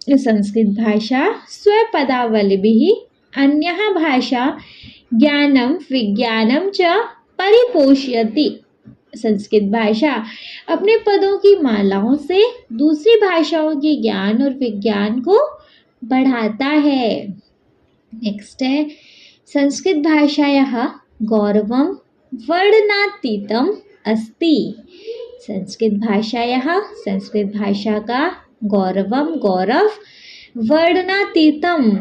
संस्कृत भाषा स्वपदावलिभिः अन्यः भाषा ज्ञानम विज्ञानम च परिपोषयति। संस्कृत भाषा अपने पदों की मालाओं से दूसरी भाषाओं के ज्ञान और विज्ञान को बढ़ाता है। नेक्स्ट है, संस्कृत भाषायाः गौरवं वर्णनातीतम् अस्ति। संस्कृत भाषा का गौरवम, गौरव, वर्णनातीतम,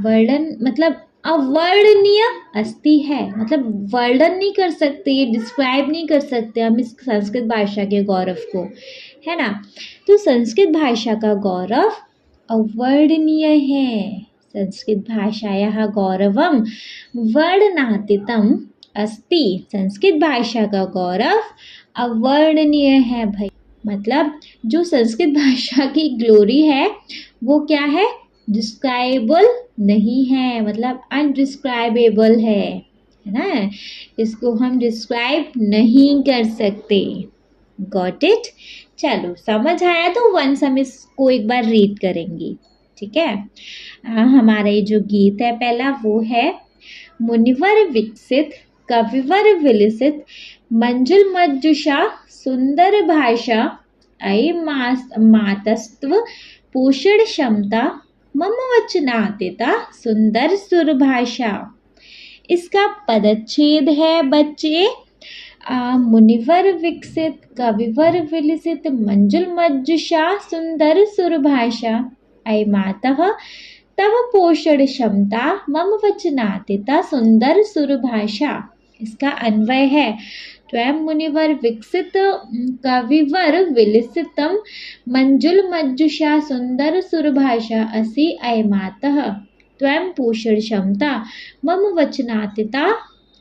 वर्णन मतलब अवर्णनीय अस्ति है, मतलब वर्णन नहीं कर सकते, डिस्क्राइब नहीं कर सकते हम इस संस्कृत भाषा के गौरव को, है ना। तो संस्कृत भाषा का गौरव अवर्णनीय है। संस्कृत भाषायाः गौरवम वर्णनातीतम अस्ति। संस्कृत भाषा का गौरव अवर्णनीय है भाई, मतलब जो संस्कृत भाषा की ग्लोरी है वो क्या है, डिस्क्राइबल नहीं है, मतलब अनडिस्क्राइबेबल है ना, इसको हम डिस्क्राइब नहीं कर सकते। Got it. चलो समझ आया तो वंस हम इसको एक बार रीड करेंगे। ठीक है, हमारा ये जो गीत है पहला वो है, मुनिवर विकसित कविवर विलसित मंजुल मज्जुषा सुंदर भाषा अय मातस्त्व पोषण क्षमता मम वचनातीता सुंदर सुर भाषा। इसका पदच्छेद है बच्चे, मुनिवर विकसित कविवर विलसित मंजुल मज्जुषा सुंदर सुर भाषा अय मातः तव पोषण क्षमता मम वचनातीता सुंदर सुर भाषा। इसका अन्वय है, त्वं मुनिवर विकसित कविवर विलसितम मंजुल मज्जुषा सुंदर सुर भाषा असि अय मातः त्वं पोषण क्षमता मम वचनातीता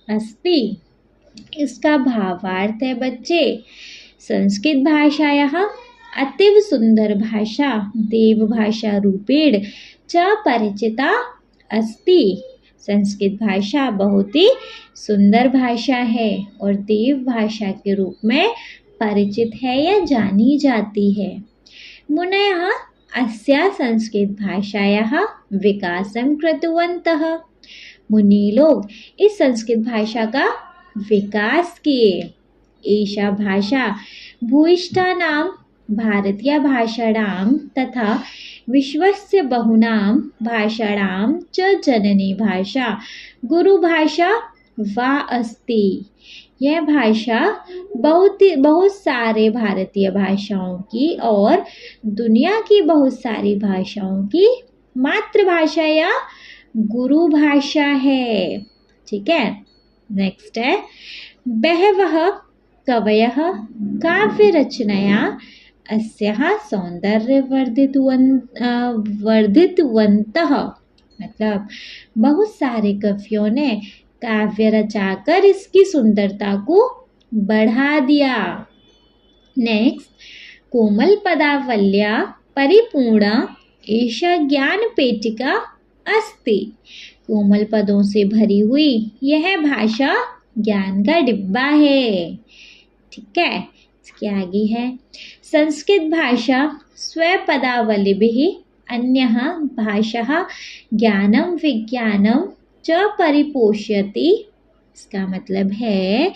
अस्ति। इसका भावार्थ है बच्चे, संस्कृत भाषायाः अतीव सुंदर भाषा देव भाषा रूपेण च परिचिता अस्ति। संस्कृत भाषा बहुत ही सुंदर भाषा है और देव भाषा के रूप में परिचित है या जानी जाती है। मुनयः अस्या संस्कृत भाषायाः विकासं कृतवन्तः। मुनि लोग इस संस्कृत भाषा का विकास किए। एषा भाषा भूयिष्ठानां भारतीयभाषाणां तथा विश्वस्य बहूनां भाषाणां च जननी भाषा गुरुभाषा वा अस्ति। यह भाषा बहुत सारे भारतीय भाषाओं की और दुनिया की बहुत सारी भाषाओं की मातृभाषा या गुरु भाषा है। ठीक है, नेक्स्ट है बहवः कवयः काव्यरचनया अस्याः वर्धितवन्तः। मतलब बहुत सारे कवियों ने काव्य रचाकर इसकी सुंदरता को बढ़ा दिया। नेक्स्ट, कोमल पदावल्या परिपूर्ण एषा ज्ञान पेटिका अस्ति। कोमल पदों से भरी हुई यह भाषा ज्ञान का डिब्बा है। ठीक है, इसके आगे है संस्कृत भाषा स्वपदावलिभिः अन्यः भाषः ज्ञानं विज्ञानं च परिपोषयति। इसका मतलब है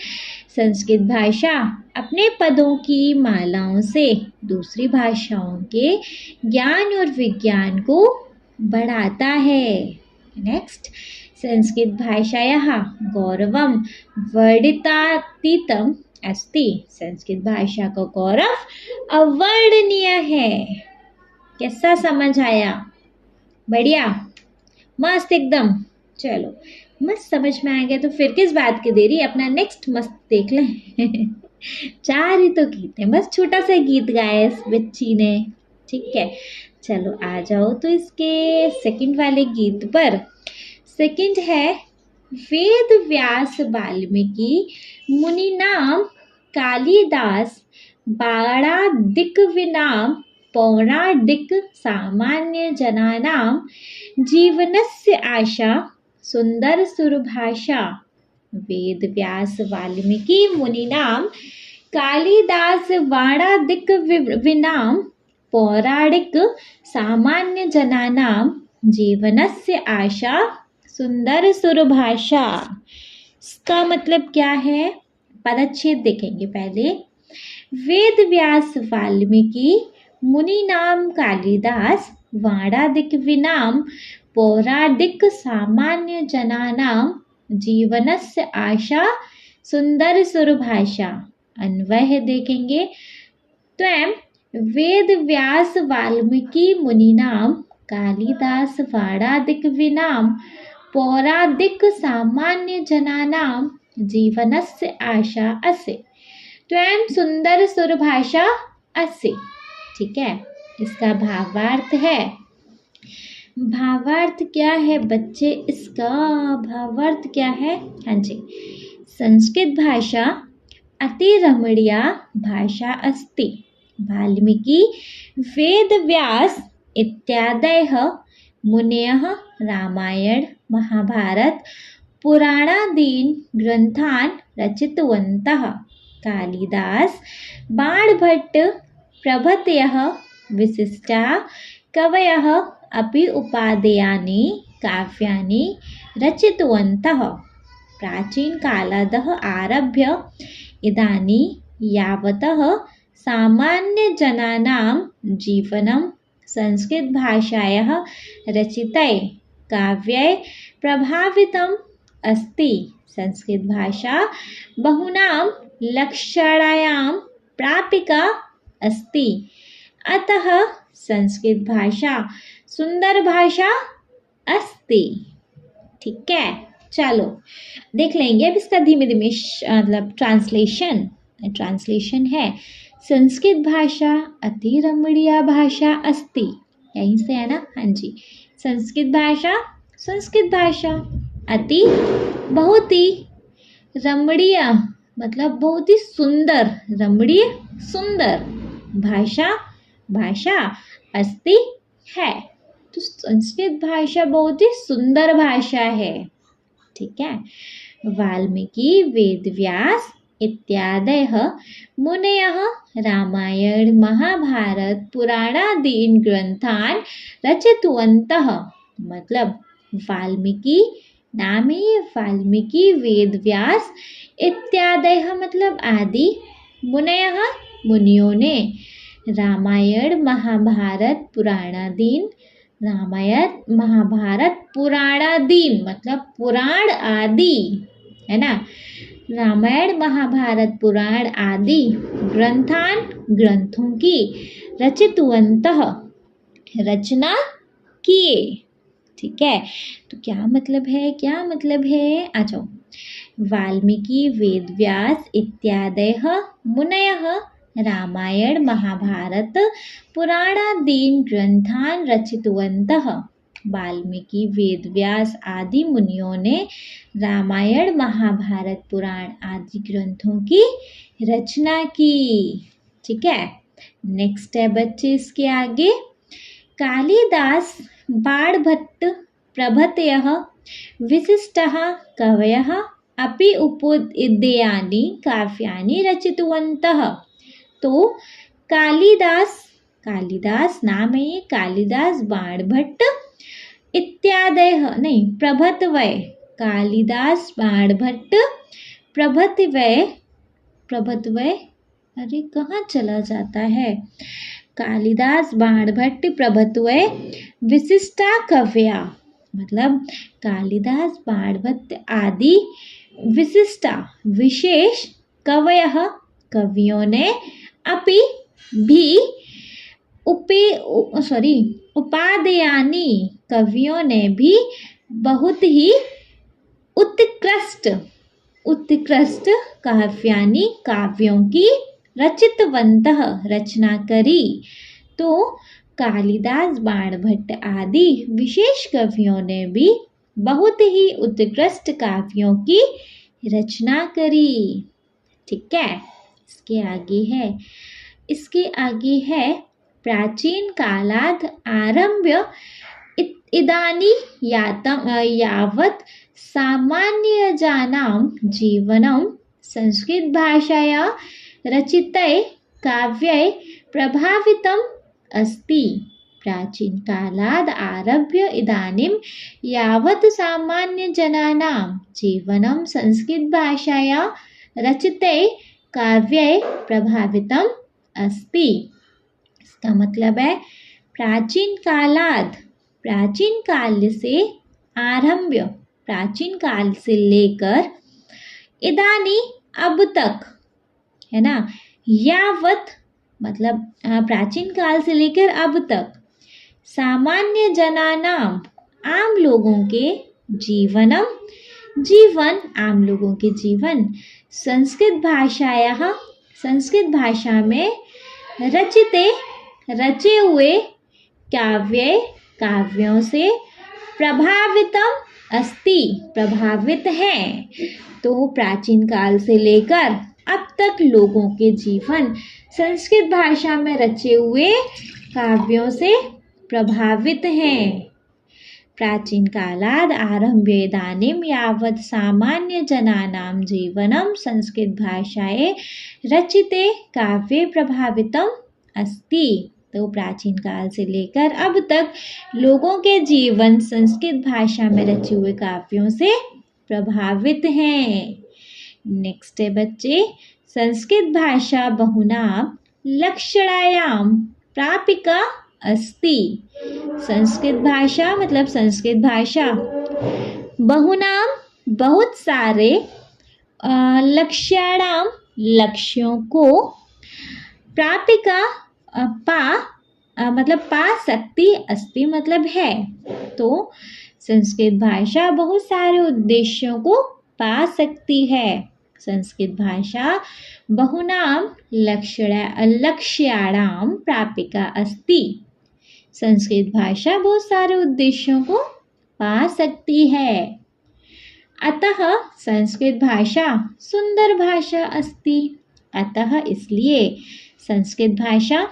संस्कृत भाषा अपने पदों की मालाओं से दूसरी भाषाओं के ज्ञान और विज्ञान को बढ़ाता है। नेक्स्ट, संस्कृत भाषायाः गौरवं वर्णितातीतम् अस्ति। संस्कृत भाषा का गौरव अवर्णनीय है। कैसा समझ आया? बढ़िया, मस्त एकदम। चलो, मस्त समझ में आ गया तो फिर किस बात की देरी, अपना नेक्स्ट मस्त देख लें। 4 ही तो गीत हैं, बस छोटा सा गीत गाया इस बच्ची ने। ठीक है, चलो आ जाओ तो इसके सेकंड वाले गीत पर। सेकंड है वेद व्यास वाल्मीकि मुनिनाम कालिदास बाणादिकविनाम पौराणिक सामान्य जनानां जीवनस्य आशा सुंदर सुरभाषा। वेद व्यास वाल्मीकि मुनिनाम कालिदास बाणादिकविनाम पौराणिक सामान्य जनानां जीवनस्य आशा सुंदर सुरभाषा। इसका मतलब क्या है? पदच्छेद देखेंगे पहले। वेद व्यास वाल्मीकि मुनिनाम कालिदास वाणादिकविनाम पौराणिक सामान्य जनानां जीवनस्य आशा सुंदर सुरभाषा। अन्वय देखेंगे। त्वं वेद व्यास वाल्मीकि मुनिनाम कालिदास वाणादिकविनां पौराणिक सामान्य जनानां जीवनस्य आशा असे। त्वं सुंदर सुरभाषा असे। ठीक है, इसका भावार्थ है। भावार्थ क्या है बच्चे? इसका भावार्थ क्या है? हाँ जी, संस्कृत भाषा अति रमणीया भाषा अस्ति। वाल्मीकि वेद व्यास इत्यादयः मुनयः रामायण महाभारत पुराणादीन् ग्रन्थान् रचितवन्तः। कालिदास बाणभट्ट प्रभृतयः विशिष्टाः कवयः अपि उपादेयानि काव्यानि रचितवन्तः। प्राचीनकालादः आरभ्य इदानीं यावतः सामान्यजनानां जीवनं संस्कृतभाषायाः रचितैः काव्यैः प्रभावितम् अस्ति। संस्कृतभाषा बहूनां लक्षणानां प्रापिका अस्ति। अतः संस्कृतभाषा सुंदर भाषा अस्ति। ठीक है, चलो देख लेंगे अब इसका धीमे धीमे मतलब ट्रांसलेशन है। संस्कृत भाषा अति रमणीय भाषा अस्ति। यहीं से है ना? हाँ जी, संस्कृत भाषा अति बहुत ही रमणीय मतलब बहुत ही सुंदर, रमणीय सुंदर भाषा अस्ति है। तो संस्कृत भाषा बहुत ही सुंदर भाषा है। ठीक है, वाल्मीकि वेदव्यास इत्यादयः मुनयः रामायण महाभारत पुराणादीन् ग्रंथान् रचितवन्तः। मतलब वाल्मीकि नाम ही वाल्मीकि वेदव्यास इत्यादयः मतलब आदि, मुनयः मुनियों ने, रामायण महाभारत पुराणादीन, रामायण महाभारत पुराणादीन मतलब पुराण आदि, है ना। रामायण महाभारत पुराण आदि ग्रंथान ग्रंथों की, रचितवन्तः रचना किए। ठीक है, तो क्या मतलब है, क्या मतलब है, आ जाओ। वाल्मीकि वेदव्यास इत्यादयः मुनयः रामायण महाभारत पुराणादीन ग्रंथान रचितवन्तः। वाल्मीकि वेदव्यास आदि मुनियों ने रामायण महाभारत पुराण आदि ग्रंथों की रचना की। ठीक है, नेक्स्ट है बच्चे इसके आगे। कालिदास बाणभट्ट प्रभृतयः विशिष्टः कवयः अपि उपोद्यानि काव्यानि रचितवन्तः। तो कालिदास, कालिदास नाम है ये, कालिदास बाणभट्ट इत्यादयः नहीं प्रभृतवय, कालिदास बाणभट्ट प्रभृतवय, प्रभृतवय अरे कहाँ चला जाता है, कालिदास बाणभट्ट प्रभृतवय विशिष्टा कव्या मतलब कालिदास बाणभट्ट आदि विशिष्टा विशेष कवयः कवियों ने अपि भी उपादेयानि कवियों ने भी बहुत ही उत्कृष्ट काव्यानि काव्यों की रचितवन्तः रचना करी। तो कालिदास बाणभट्ट आदि विशेष कवियों ने भी बहुत ही उत्कृष्ट काव्यों की रचना करी। ठीक है, इसके आगे है प्राचीन कालात् आरभ्य इदानीं यावत् सामान्यजनां जीवनं संस्कृत भाषाया रचितैः काव्यैः प्रभावितम् अस्ति। प्राचीन कालात् आरभ्य इदानीं यावत् सामान्यजनानां जीवनं संस्कृत भाषाया रचितैः काव्यैः प्रभावितम् अस्ति। इसका मतलब है प्राचीन कालाद, प्राचीन काल से आरंभ्य, प्राचीन काल से लेकर इदानी अब तक, है ना, यावत मतलब प्राचीन काल से लेकर अब तक, सामान्य जनानाम आम लोगों के जीवनम जीवन, आम लोगों के जीवन, संस्कृत भाषाया संस्कृत भाषा में रचे हुए काव्यों से प्रभावितम अस्ति, प्रभावित हैं। तो प्राचीन काल से लेकर अब तक लोगों के जीवन संस्कृत भाषा में रचे हुए काव्यों से प्रभावित हैं। प्राचीन कालाद आरभ्य इदानीं यावत् सामान्य जनानां जीवनं संस्कृत भाषाए रचिते काव्ये प्रभावितम अस्ति। तो प्राचीन काल से लेकर अब तक लोगों के जीवन संस्कृत भाषा में रचे हुए काव्यों से प्रभावित हैं। नेक्स्ट है बच्चे, संस्कृत भाषा बहुनां लक्षणायां प्रापिका अस्ति। संस्कृत भाषा मतलब संस्कृत भाषा बहुनां बहुत सारे लक्ष्याणां लक्ष्यों को प्रापिका मतलब पा सकती, अस्ति मतलब है। तो संस्कृत भाषा बहुत सारे उद्देश्यों को पा सकती है। संस्कृत भाषा बहुनां लक्ष्याणां प्रापिका अस्ति। संस्कृत भाषा बहुत सारे उद्देश्यों को पा सकती है। अतः संस्कृत भाषा सुंदर भाषा अस्ति। अतः इसलिए संस्कृत भाषा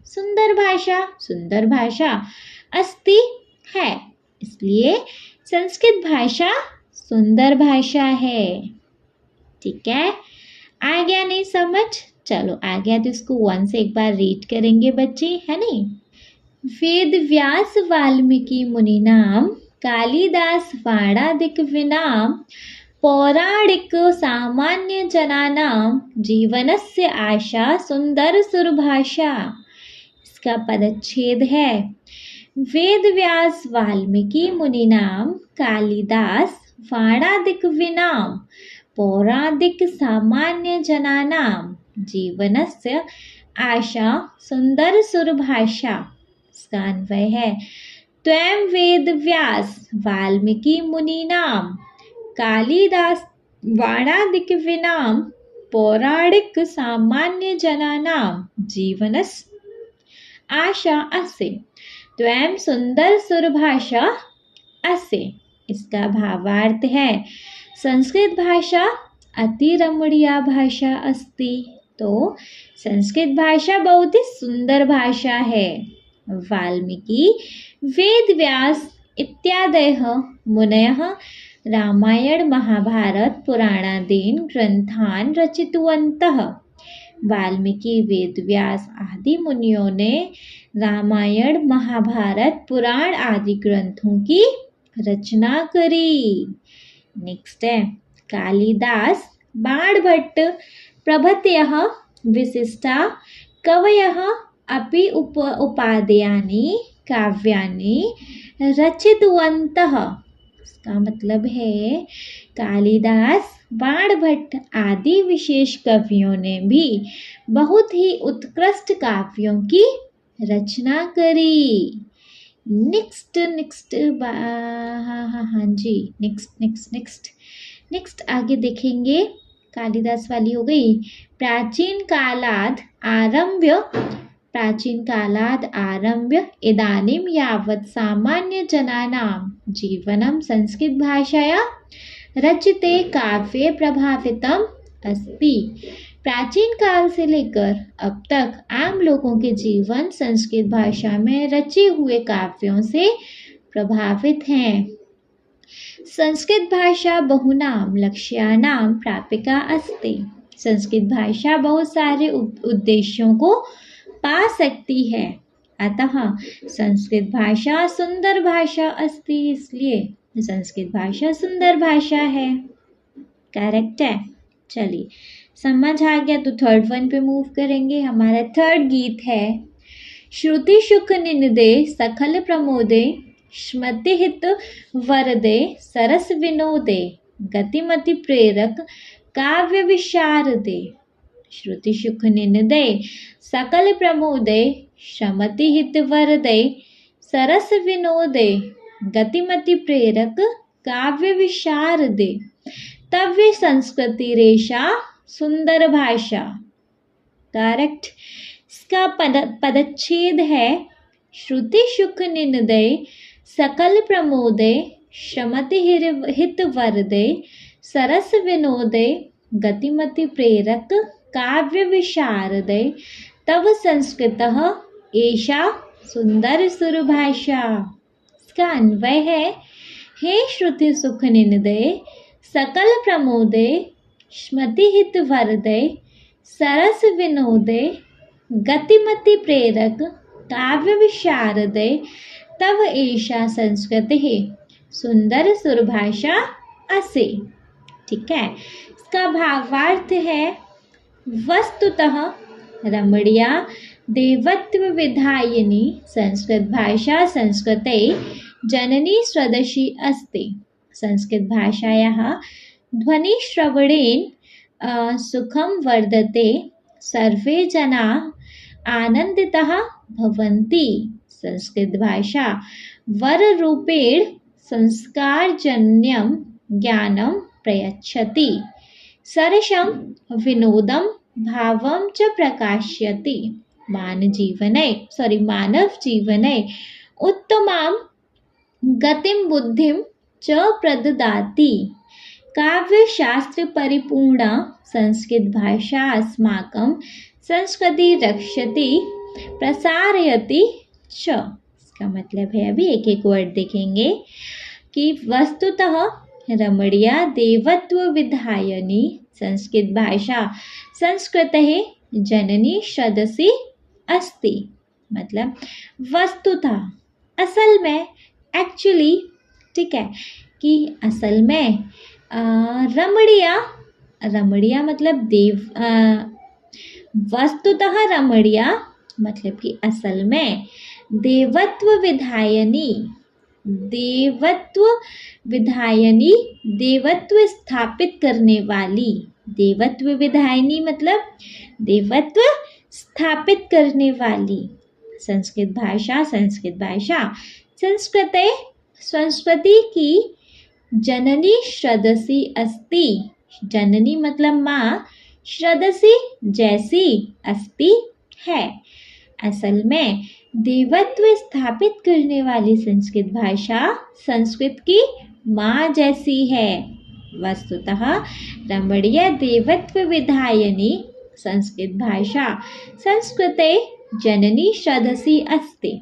सुंदर भाषा अस्ति है। इसलिए संस्कृत भाषा सुंदर भाषा है। ठीक है, आ गया नहीं समझ? चलो आ गया तो इसको वन से एक बार रीड करेंगे बच्चे, है नहीं। वेद व्यास वाल्मीकि मुनिनाम कालिदास वाणादिक विनाम पौराणिक सामान्य जनानां जीवनस्य आशा सुंदर सुरभाषा। इसका पदच्छेद है वेद व्यास वाल्मीकि मुनीनां कालिदास वाणादिक विनां पौराणिक सामान्य जनानां जीवनस्य आशा सुंदर सुरभाषा। इसका अन्वय है त्वं वेद व्यास वाल्मीकि मुनीनां कालिदास वाणादिक विनां पौराणिक सामान्य जनानां जीवनस्य आशा असे त्वं सुंदर सुरभाषा असे। इसका भावार्थ है संस्कृत भाषा अति रमणीय भाषा अस्ति। तो संस्कृत भाषा बहुत ही सुंदर भाषा है। वाल्मीकि वेद व्यास इत्यादयः मुनयः रामायण महाभारत पुराणादीन् ग्रंथान् रचितवन्तः। वाल्मीकि वेद व्यास आदि मुनियों ने रामायण महाभारत पुराण आदि ग्रंथों की रचना करी। नेक्स्ट है कालिदास बाणभट्ट प्रभृतयः विशिष्टा कवयः अपि उपादेयानि काव्यानि रचितवन्तः। इसका मतलब है कालिदास बाणभट्ट आदि विशेष कवियों ने भी बहुत ही उत्कृष्ट काव्यों की रचना करी। नेक्स्ट आगे देखेंगे। कालिदास वाली हो गई। प्राचीन कालाद आरभ्य इदानीं यावत् सामान्य जनानां जीवनं संस्कृत भाषाया रचिते काव्ये प्रभावितम अस्ति। प्राचीन काल से लेकर अब तक आम लोगों के जीवन संस्कृत भाषा में रचे हुए काव्यों से प्रभावित हैं। संस्कृत भाषा बहुनाम लक्ष्यानां प्रापिका अस्ति। संस्कृत भाषा बहुत सारे उद्देश्यों को पा सकती है। अतः संस्कृत भाषा सुंदर भाषा अस्ति। इसलिए संस्कृत भाषा सुंदर भाषा है। करेक्ट है। चलिए समझ आ गया तो थर्ड वन पे मूव करेंगे। हमारा थर्ड गीत है श्रुति सुख निनदे सखल प्रमोदे स्मृतिहित वरदे सरस विनोदे गतिमति प्रेरक काव्य विशारदे। श्रुति सुख निनदे सकल प्रमोदे श्रमति हित वरदे सरस विनोदे गतिमति प्रेरक काव्य विशारदे तव्य संस्कृति रेशा सुंदर भाषा। करेक्ट। इसका पदच्छेद है श्रुति सुख निनदे सकल प्रमोदे श्रमति हित वरदे सरस विनोदे गतिमति प्रेरक काव्य विशारदे तव संस्कृतः एषा सुंदर सुरभाषा। इसका अन्वय है हे श्रुति सुख निनदे सकल प्रमोदे स्मृतिहित वरदे सरस विनोदे गतिमति प्रेरक काव्य विशारदे तव एषा संस्कृतिः सुंदर सुरभाषा असे। ठीक है। इसका भावार्थ है वस्तुतः रमणीया देवत्व विधायिनी संस्कृत भाषा संस्कृते जननी स्वदशी अस्ति। संस्कृत भाषायाः ध्वनिश्रवणेन सुखं वर्धते सर्वे जनाः आनन्दिताः भवन्ति। संस्कृत भाषा वररूपेण संस्कारजन्यं ज्ञानं प्रयच्छति सरसं विनोदं भावं च प्रकाशयति मानव जीवने उत्तमां गतिं बुद्धिं च प्रददाति। काव्यशास्त्र परिपूर्णा संस्कृत भाषा अस्माकं संस्कृति रक्षति प्रसारयति च। इसका मतलब है अभी एक एक वर्ड देखेंगे कि वस्तुतः रमणीया देवत्व विधायिनी संस्कृत भाषा संस्कृतेः जननी सदसी अस्ति। मतलब वस्तुतः असल में एक्चुअली। ठीक है कि असल में रमणीया, रमणीया मतलब वस्तुतः रमणीया मतलब कि असल में देवत्व विधायनी, देवत्व विधायनी, देवत्व स्थापित करने वाली, देवत्व विधायनी मतलब देवत्व स्थापित करने वाली। संस्कृत भाषा, संस्कृत भाषा संस्कृते, संस्कृति की जननी श्रदसी अस्ति, जननी मतलब माँ, श्रदसी जैसी, अस्ति है, असल में देवत्व स्थापित करने वाली संस्कृत भाषा संस्कृत की माँ जैसी है। वस्तुतः रमणीय देवत्व विधायनी संस्कृत भाषा संस्कृते जननी श्रदसी अस्ति,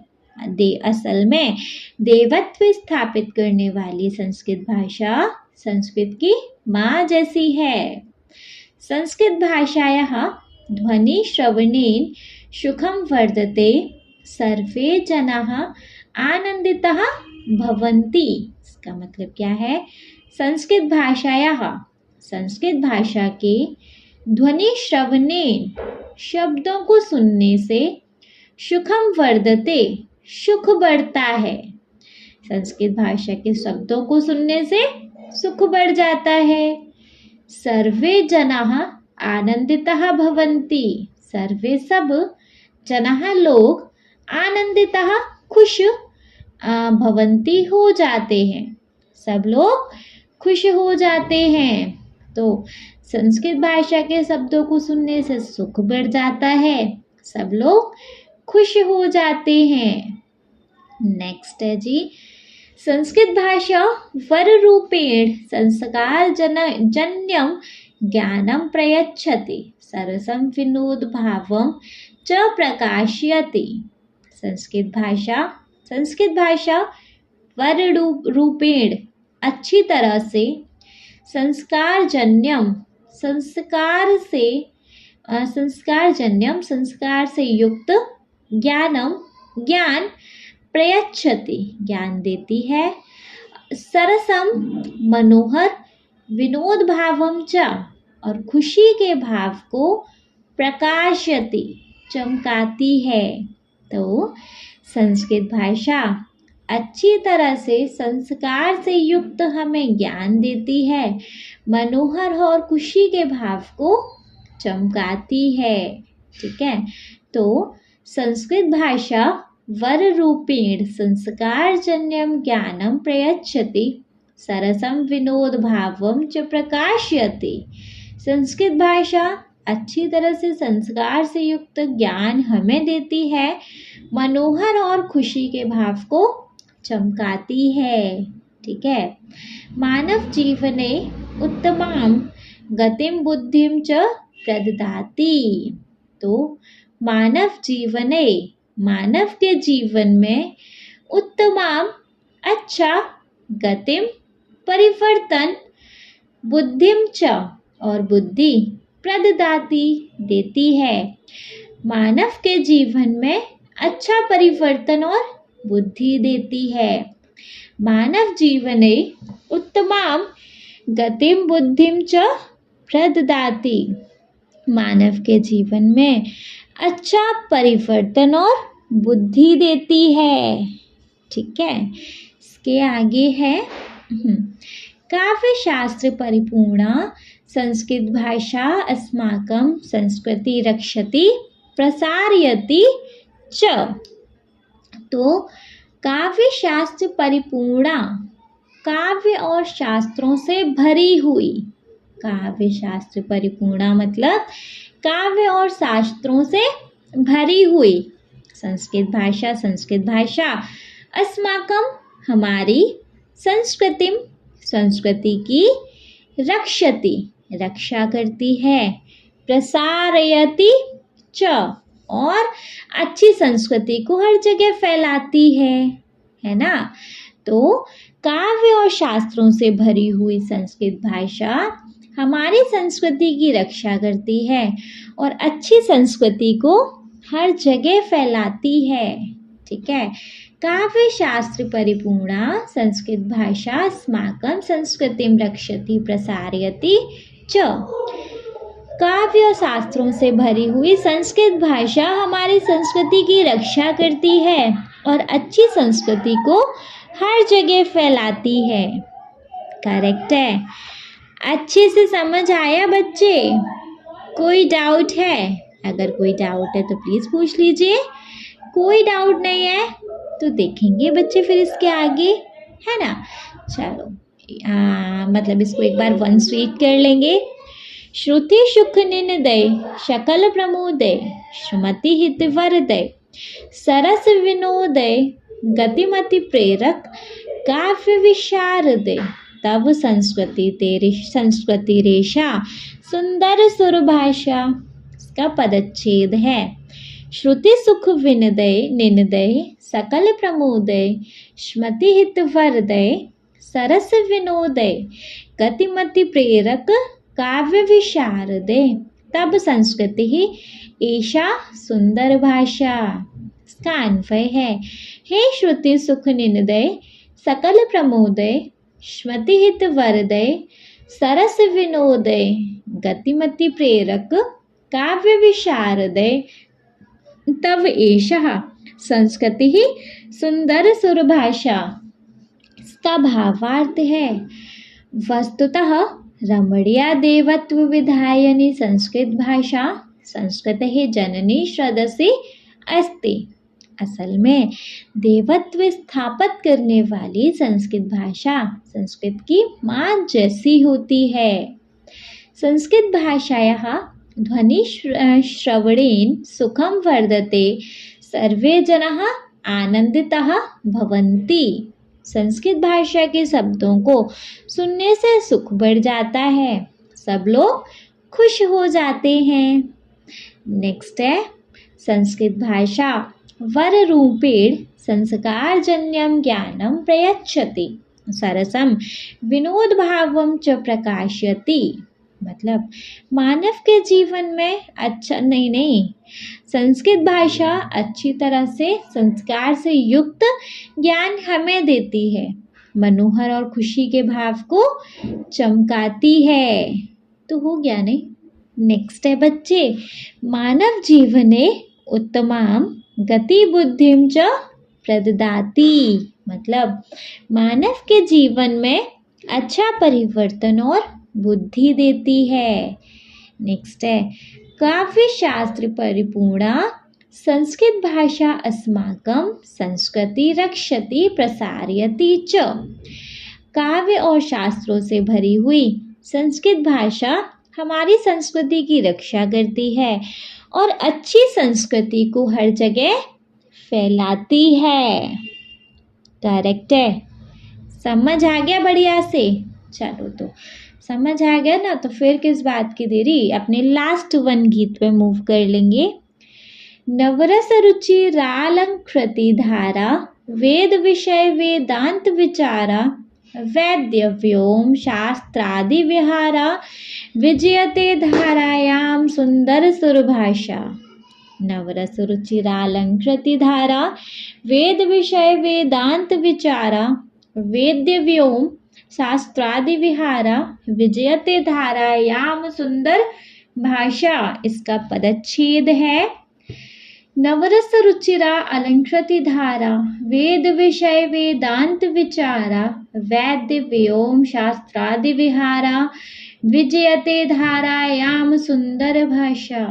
असल में देवत्व स्थापित करने वाली संस्कृत भाषा संस्कृत की माँ जैसी है। संस्कृत भाषायाः ध्वनि श्रवणेन सुखं वर्धते, सर्वे जनाः आनंदितः भवन्ति। इसका मतलब क्या है? संस्कृत भाषायाः, संस्कृत भाषा के ध्वनि श्रवणेन शब्दों को सुनने से सुखम वर्धते सुख बढ़ता है। संस्कृत भाषा के शब्दों को सुनने से सुख बढ़ जाता है। सर्वे जनाः आनंदितः भवन्ति, सर्वे सब जनाः लोग आनंदितः खुश भवन्ति हो जाते हैं, सब लोग खुश हो जाते हैं। तो संस्कृत भाषा के शब्दों को सुनने से सुख बढ़ जाता है, सब लोग खुश हो जाते हैं। नेक्स्ट है जी, संस्कृत भाषा वर रूपेण संस्कार जन्यम ज्ञानम प्रयच्छति, सरसम विनोद भावम च प्रकाशयति। संस्कृत भाषा वर रूपेण अच्छी तरह से, संस्कार जन्यम संस्कार से युक्त, ज्ञान प्रयच्छति ज्ञान देती है, सरसम मनोहर, विनोद भावम च और खुशी के भाव को, प्रकाशयति चमकाती है। तो संस्कृत भाषा अच्छी तरह से संस्कार से युक्त हमें ज्ञान देती है, मनोहर और खुशी के भाव को चमकाती है। ठीक है, तो संस्कृत भाषा वर रूपेण संस्कार जन्यम ज्ञानम प्रयच्छति, सरसम विनोद भावम च प्रकाशयति। संस्कृत भाषा अच्छी तरह से संस्कार से युक्त ज्ञान हमें देती है, मनोहर और खुशी के भाव को चमकाती है। ठीक है, मानव जीवने उत्तमां गतिम बुद्धिम च प्रददाति। तो मानव के जीवन में उत्तमां अच्छा, गतिम परिवर्तन, बुद्धिम च और बुद्धि, प्रददाति देती है। मानव के जीवन में अच्छा परिवर्तन और बुद्धि देती है। मानव जीवने उत्तमां गतिम बुद्धिम च प्रददाति, मानव के जीवन में अच्छा परिवर्तन और बुद्धि देती है। ठीक है, इसके आगे है काव्य शास्त्र परिपूर्णा संस्कृत भाषा अस्माकं संस्कृति रक्षति प्रसारयति च। तो काव्य शास्त्र परिपूर्णा, काव्य और शास्त्रों से भरी हुई, काव्य शास्त्र परिपूर्णा मतलब काव्य और शास्त्रों से भरी हुई संस्कृत भाषा अस्माकं हमारी, संस्कृतिम संस्कृति की, रक्षति रक्षा करती है, प्रसारयति च और अच्छी संस्कृति को हर जगह फैलाती है ना। तो काव्य और शास्त्रों से भरी हुई संस्कृत भाषा हमारी संस्कृति की रक्षा करती है और अच्छी संस्कृति को हर जगह फैलाती है। ठीक है, काव्यशास्त्र परिपूर्णा संस्कृत भाषा अस्माकं संस्कृतिं रक्षति प्रसारयति च। काव्य और शास्त्रों से भरी हुई संस्कृत भाषा हमारी संस्कृति की रक्षा करती है और अच्छी संस्कृति को हर जगह फैलाती है। करेक्ट है। अच्छे से समझ आया बच्चे? कोई डाउट है? अगर कोई डाउट है तो प्लीज़ पूछ लीजिए। कोई डाउट नहीं है तो देखेंगे बच्चे फिर इसके आगे, है ना। चलो मतलब इसको एक बार वन स्वीट कर लेंगे। श्रुति सुख निनदय शकल प्रमोदय श्रीमति हित वरदय सरस विनोदय गतिमति प्रेरक काव्य विशारदय तब संस्कृति रेशा सुंदर सुर भाषा। इसका पदच्छेद है। श्रुति सुख विनदय निनदय सकल प्रमोदय श्रीमति हित वरदय सरस विनोदय गतिमति प्रेरक काव्य विशारदे तब संस्कृति ही ऐशा सुंदर भाषा। इसका अन्वय है। हे श्रुति सुख निनदय सकल प्रमोदय श्रुति हित वरदय सरस विनोदय गतिमति प्रेरक काव्य विशारदय तब ऐशा संस्कृति ही सुंदर सुर भाषा। इसका भावार्थ है। वस्तुतः रमणीया देवत्व विधायनी संस्कृत भाषा संस्कृते जननी श्रद्धसी अस्ति। असल में देवत्व स्थापित करने वाली संस्कृत भाषा संस्कृत की माँ जैसी होती है। संस्कृत भाषायाः ध्वनि श्रवणेन सुखम वर्धते सर्वे जनाः आनंदिताः भवन्ति। संस्कृत भाषा के शब्दों को सुनने से सुख बढ़ जाता है, सब लोग खुश हो जाते हैं। नेक्स्ट है संस्कृत भाषा वर रूपेण संस्कारजन्यं ज्ञानं प्रयच्छति सरसम विनोद भावम च प्रकाशयति। मतलब मानव के जीवन में संस्कृत भाषा अच्छी तरह से संस्कार से युक्त ज्ञान हमें देती है, मनोहर और खुशी के भाव को चमकाती है। तो हो गया नहीं। नेक्स्ट है बच्चे, मानव जीवने उत्तमां गति बुद्धिं च प्रददाति। मतलब मानव के जीवन में अच्छा परिवर्तन और बुद्धि देती है। नेक्स्ट है काव्य शास्त्र परिपूर्णा संस्कृत भाषा अस्माकं संस्कृति रक्षति प्रसारयति च। काव्य और शास्त्रों से भरी हुई संस्कृत भाषा हमारी संस्कृति की रक्षा करती है और अच्छी संस्कृति को हर जगह फैलाती है। करेक्ट है। समझ आ गया बढ़िया से? चलो तो समझ आ गया ना, तो फिर किस बात की देरी, अपने लास्ट वन गीत पे मूव कर लेंगे। नवरस रुचि रालंकृति धारा वेद विषय वेदांत विचारा वैद्य व्योम शास्त्रादि विहारा विजयते धारायाम सुंदर सुरभाषा। नवरस रुचि रालंकृति धारा वेद विषय वेदांत विचारा वेद्य व्योम शास्त्रादि विहारा विजयते धारायाम सुंदर भाषा। इसका पदच्छेद है। नवरस रुचिरा अलंकृति धारा वेद विषय वेदांत विचारा वैद्य व्योम शास्त्रादि विहारा विजयते धारायाम सुंदर भाषा।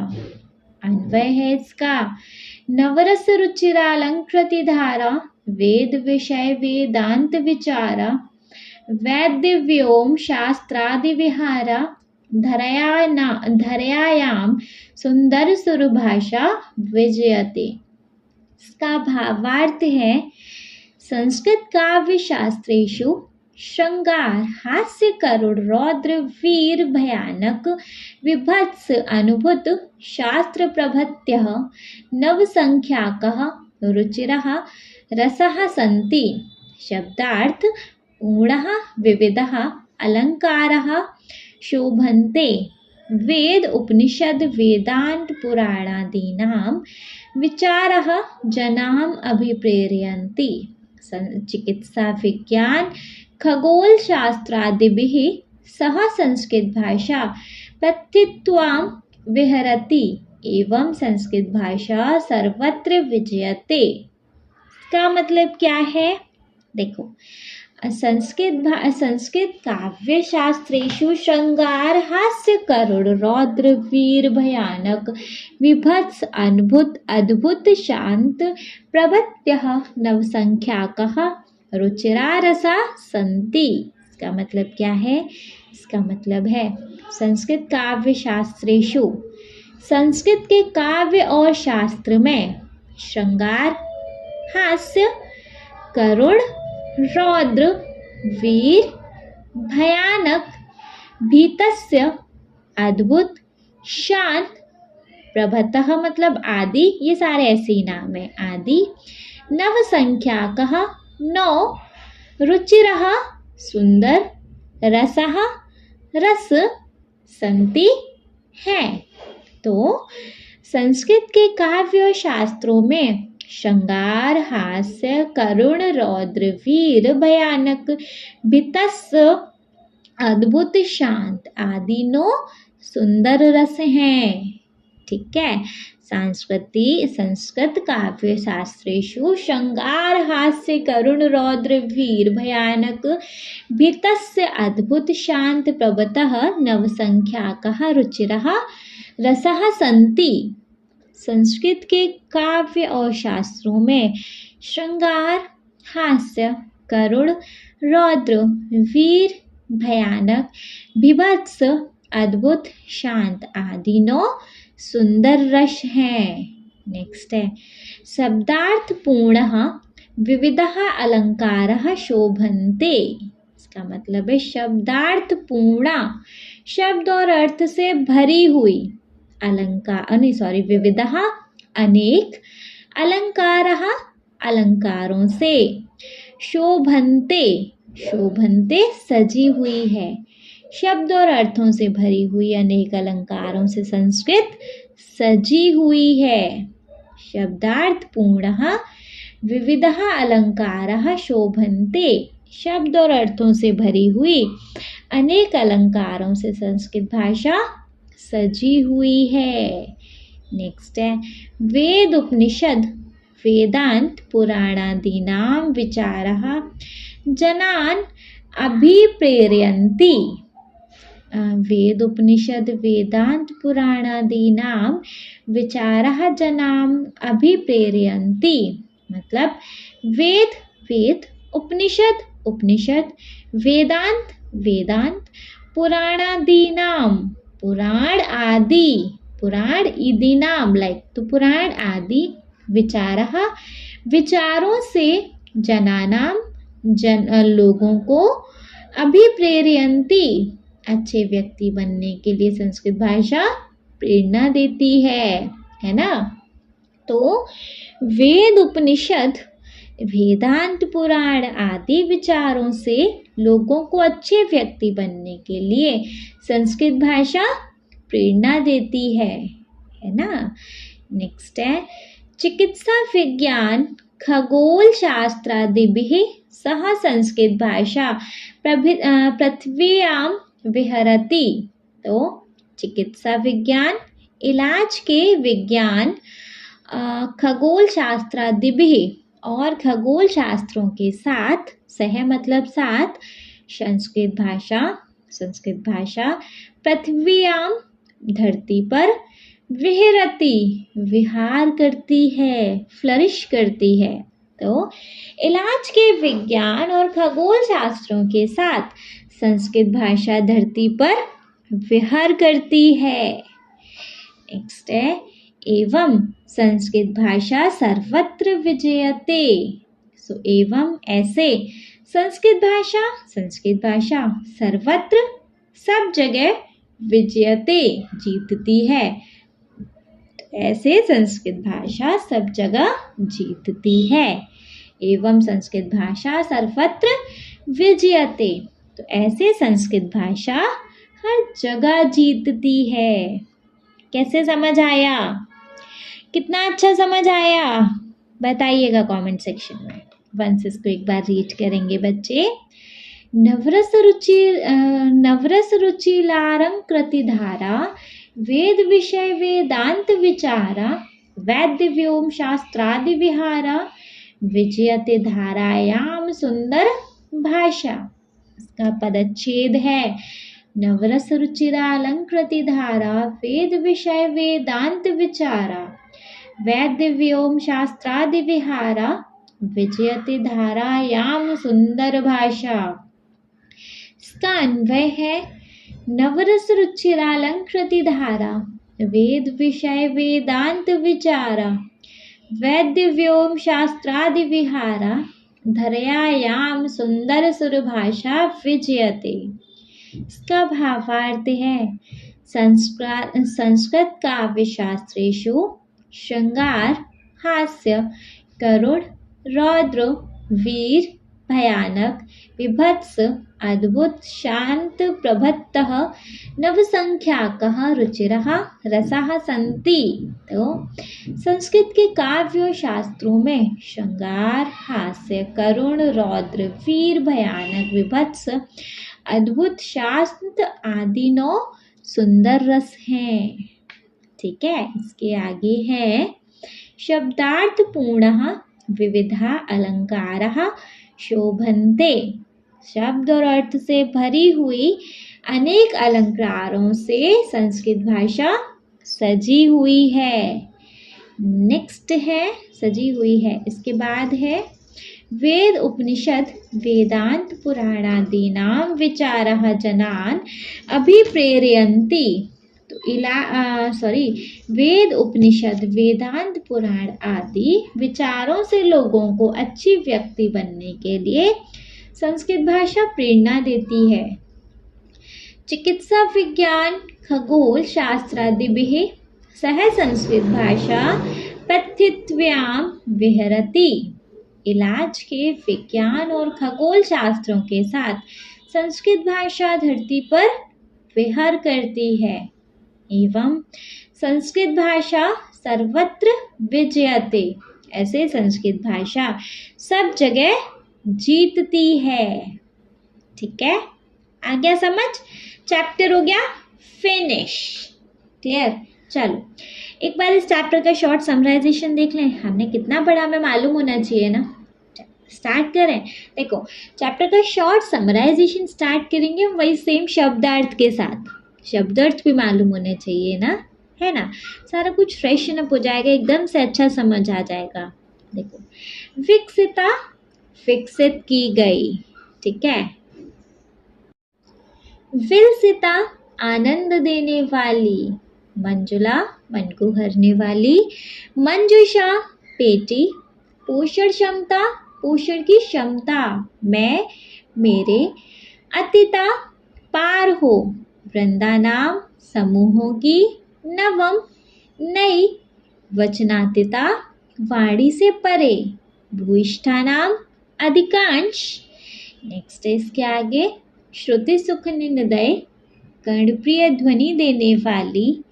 अन्वय है इसका। नवरस रुचिरा अलंकृति धारा वेद विषय वेदांत विचारा वैद्य व्योम शास्त्रादि विहारा धरयायाम सुंदर सुरभाषा विजयते। इसका भावार्थ है संस्कृत काव्य शास्त्रेषु श्रृंगार हास्य करुण रौद्र वीर भयानक विभत्स अनुभूत शास्त्र प्रभृत्यः नवसंख्याकः रुचिरः रसः सन्ति। शब्दार्थ पूर्णः विविधः अलंकारः शोभन्ते। वेद उपनिषद वेदांत पुराणादीनां विचारः जनाम् अभिप्रेरयन्ति। चिकित्सा विज्ञान खगोलशास्त्रादिभिः सह संस्कृतभाषा प्रतित्वां विहरति एवं संस्कृत भाषा सर्वत्र विजयते। इसका मतलब क्या है? देखो, संस्कृत काव्य शास्त्रेषु श्रृंगार हास्य करुण रौद्र वीर भयानक विभत्स अद्भुत शांत प्रभृत्यः नवसंख्याकः रुचिरारसा सन्ति। इसका मतलब क्या है? इसका मतलब है संस्कृत काव्य शास्त्रेषु, संस्कृत के काव्य और शास्त्र में श्रृंगार, हास्य, करुण, रौद्र, वीर, भयानक, भीतस्य, अद्भुत, शांत, प्रभतः मतलब आदि, ये सारे ऐसे ही नाम है। आदि, नवसंख्याकः 9, रुचिरः सुंदर, रसः रस, सन्ति है। तो संस्कृत के काव्य और शास्त्रों में श्रृंगार, हास्य, करुण, रौद्र, वीर, भयानक, भीतस्य, अद्भुत, शांत आदि 9 सुंदर रस हैं। ठीक है। संस्कृत काव्य शास्त्रेषु श्रृंगार, हास्य, करुण, रौद्र, वीर, भयानक, भीतस्य, अद्भुत, शांत, प्रभतः नवसंख्याकः रुचिरः रसः सन्ति। संस्कृत के काव्य और शास्त्रों में श्रृंगार, हास्य, करुण, रौद्र, वीर, भयानक, भीभत्स, अद्भुत, शांत आदि 9 सुंदर रस हैं। नेक्स्ट है शब्दार्थ पूर्णः विविधः अलंकारः शोभन्ते। इसका मतलब है शब्दार्थ पूर्णा, शब्द और अर्थ से भरी हुई, विविधः अनेक, अलंकारः अलंकारों से, शोभन्ते सजी हुई है, शब्द और अर्थों से भरी हुई अनेक अलंकारों से संस्कृत सजी हुई है। शब्दार्थ पूर्णः विविधः अलंकारः शोभन्ते, शब्द और अर्थों से भरी हुई अनेक अलंकारों से संस्कृत भाषा सजी हुई है। नेक्स्ट है वेद उपनिषद वेदांत पुराणादीनां विचारः जनान् अभिप्रेरयन्ति। वेद उपनिषद वेदांत पुराणादीनां विचारः जनान् अभिप्रेरयन्ति। मतलब वेद उपनिषद, वेदांत, पुराणादीनां पुराण इति नाम तो पुराण आदि, विचारः विचारों से, जनानां लोगों को, अभिप्रेरयन्ति अच्छे व्यक्ति बनने के लिए संस्कृत भाषा प्रेरणा देती है ना। तो वेद उपनिषद वेदांत पुराण आदि विचारों से लोगों को अच्छे व्यक्ति बनने के लिए संस्कृत भाषा प्रेरणा देती है ना। नेक्स्ट है चिकित्सा विज्ञान खगोल शास्त्रादिभिः सह संस्कृत भाषा पृथ्व्यां विहरति। तो चिकित्सा विज्ञान, इलाज के विज्ञान, खगोल शास्त्रादिभिः और खगोल शास्त्रों के साथ, सह मतलब साथ, संस्कृत भाषा पृथ्व्यां धरती पर, विहरति विहार करती है, फ्लरिश करती है। तो इलाज के विज्ञान और खगोल शास्त्रों के साथ संस्कृत भाषा धरती पर विहार करती है। नेक्स्ट है एवं संस्कृत भाषा सर्वत्र विजयते। एवं ऐसे संस्कृत भाषा सर्वत्र सब जगह विजयते जीतती है। ऐसे संस्कृत भाषा सब जगह जीतती है। एवं संस्कृत भाषा सर्वत्र विजयते, तो ऐसे संस्कृत भाषा हर जगह जीतती है। कैसे समझ आया? कितना अच्छा समझ आया बताइएगा कमेंट सेक्शन में। वंस इसको एक बार रीड करेंगे बच्चे। नवरस रुचिलालंकृतिधारा वेद विषय वेदांत विचारा वैद्य व्योम शास्त्रादि विहारा विजयते धारायाम सुंदर भाषा। इसका पदच्छेद है नवरस रुचिरालंकृति धारा वेद विषय वेदांत विचारा वैद्य व्योम शास्त्रादि विहारा विजयते धारायाम सुंदर भाषा। इसका अन्वय है नवरस रुचिरालंकृति धारा वेद विषय वेदांत विचारा वैद्य व्योम शास्त्रादि विहारा धरयायाम सुंदर सुरभाषा विजयते। इसका भावार्थ है संस्कृत काव्य शास्त्रेषु श्रृंगार हास्य करुण रौद्र वीर भयानक विभत्स अद्भुत शांत प्रभत्तः नवसंख्याकः रुचिरः रसाः सन्ति। तो संस्कृत के काव्य शास्त्रों में श्रृंगार हास्य करुण रौद्र वीर भयानक विभत्स अद्भुत शांत आदि 9 सुंदर रस हैं। ठीक है, इसके आगे है शब्दार्थ पूर्णः विविधा अलंकारः शोभन्ते। शब्द और अर्थ से भरी हुई अनेक अलंकारों से संस्कृत भाषा सजी हुई है। नेक्स्ट है सजी हुई है। इसके बाद है वेद उपनिषद वेदांत पुराणादीनां विचारः जनान् अभिप्रेरयन्ति। तो वेद उपनिषद वेदांत पुराण आदि विचारों से लोगों को अच्छी व्यक्ति बनने के लिए संस्कृत भाषा प्रेरणा देती है। चिकित्सा विज्ञान खगोल शास्त्रादिभिः सह संस्कृत भाषा पठितव्यां विहरति। इलाज के विज्ञान और खगोल शास्त्रों के साथ संस्कृत भाषा धरती पर विहर करती है एवं संस्कृत भाषा सर्वत्र विजयते। ऐसे संस्कृत भाषा सब जगह जीतती है। ठीक है, आ गया समझ? चैप्टर हो गया फिनिश। क्लियर? चलो एक बार इस चैप्टर का शॉर्ट समराइजेशन देख लें। हमने कितना पढ़ा हमें मालूम होना चाहिए ना। स्टार्ट करें। देखो चैप्टर का शॉर्ट समराइजेशन स्टार्ट करेंगे वही सेम शब्दार्थ के साथ। शब्दार्थ भी मालूम होने चाहिए ना, है ना। सारा कुछ फ्रेशन अप हो जाएगा, एकदम से अच्छा समझ आ जाएगा। देखो विकसिता विकसित की गई। ठीक है, विलसिता आनंद देने वाली, मंजुला मन को हरने वाली, मंजुषा पेटी, पोषण क्षमता पोषण की क्षमता, मैं मेरे, अतिता पार हो, वृंदानाम समूहों की, नवम नई, वचनातीता वाणी से परे, भूयिष्ठानाम अधिकांश। नेक्स्ट है इसके आगे श्रुति सुख निनदय कर्णप्रिय ध्वनि देने वाली,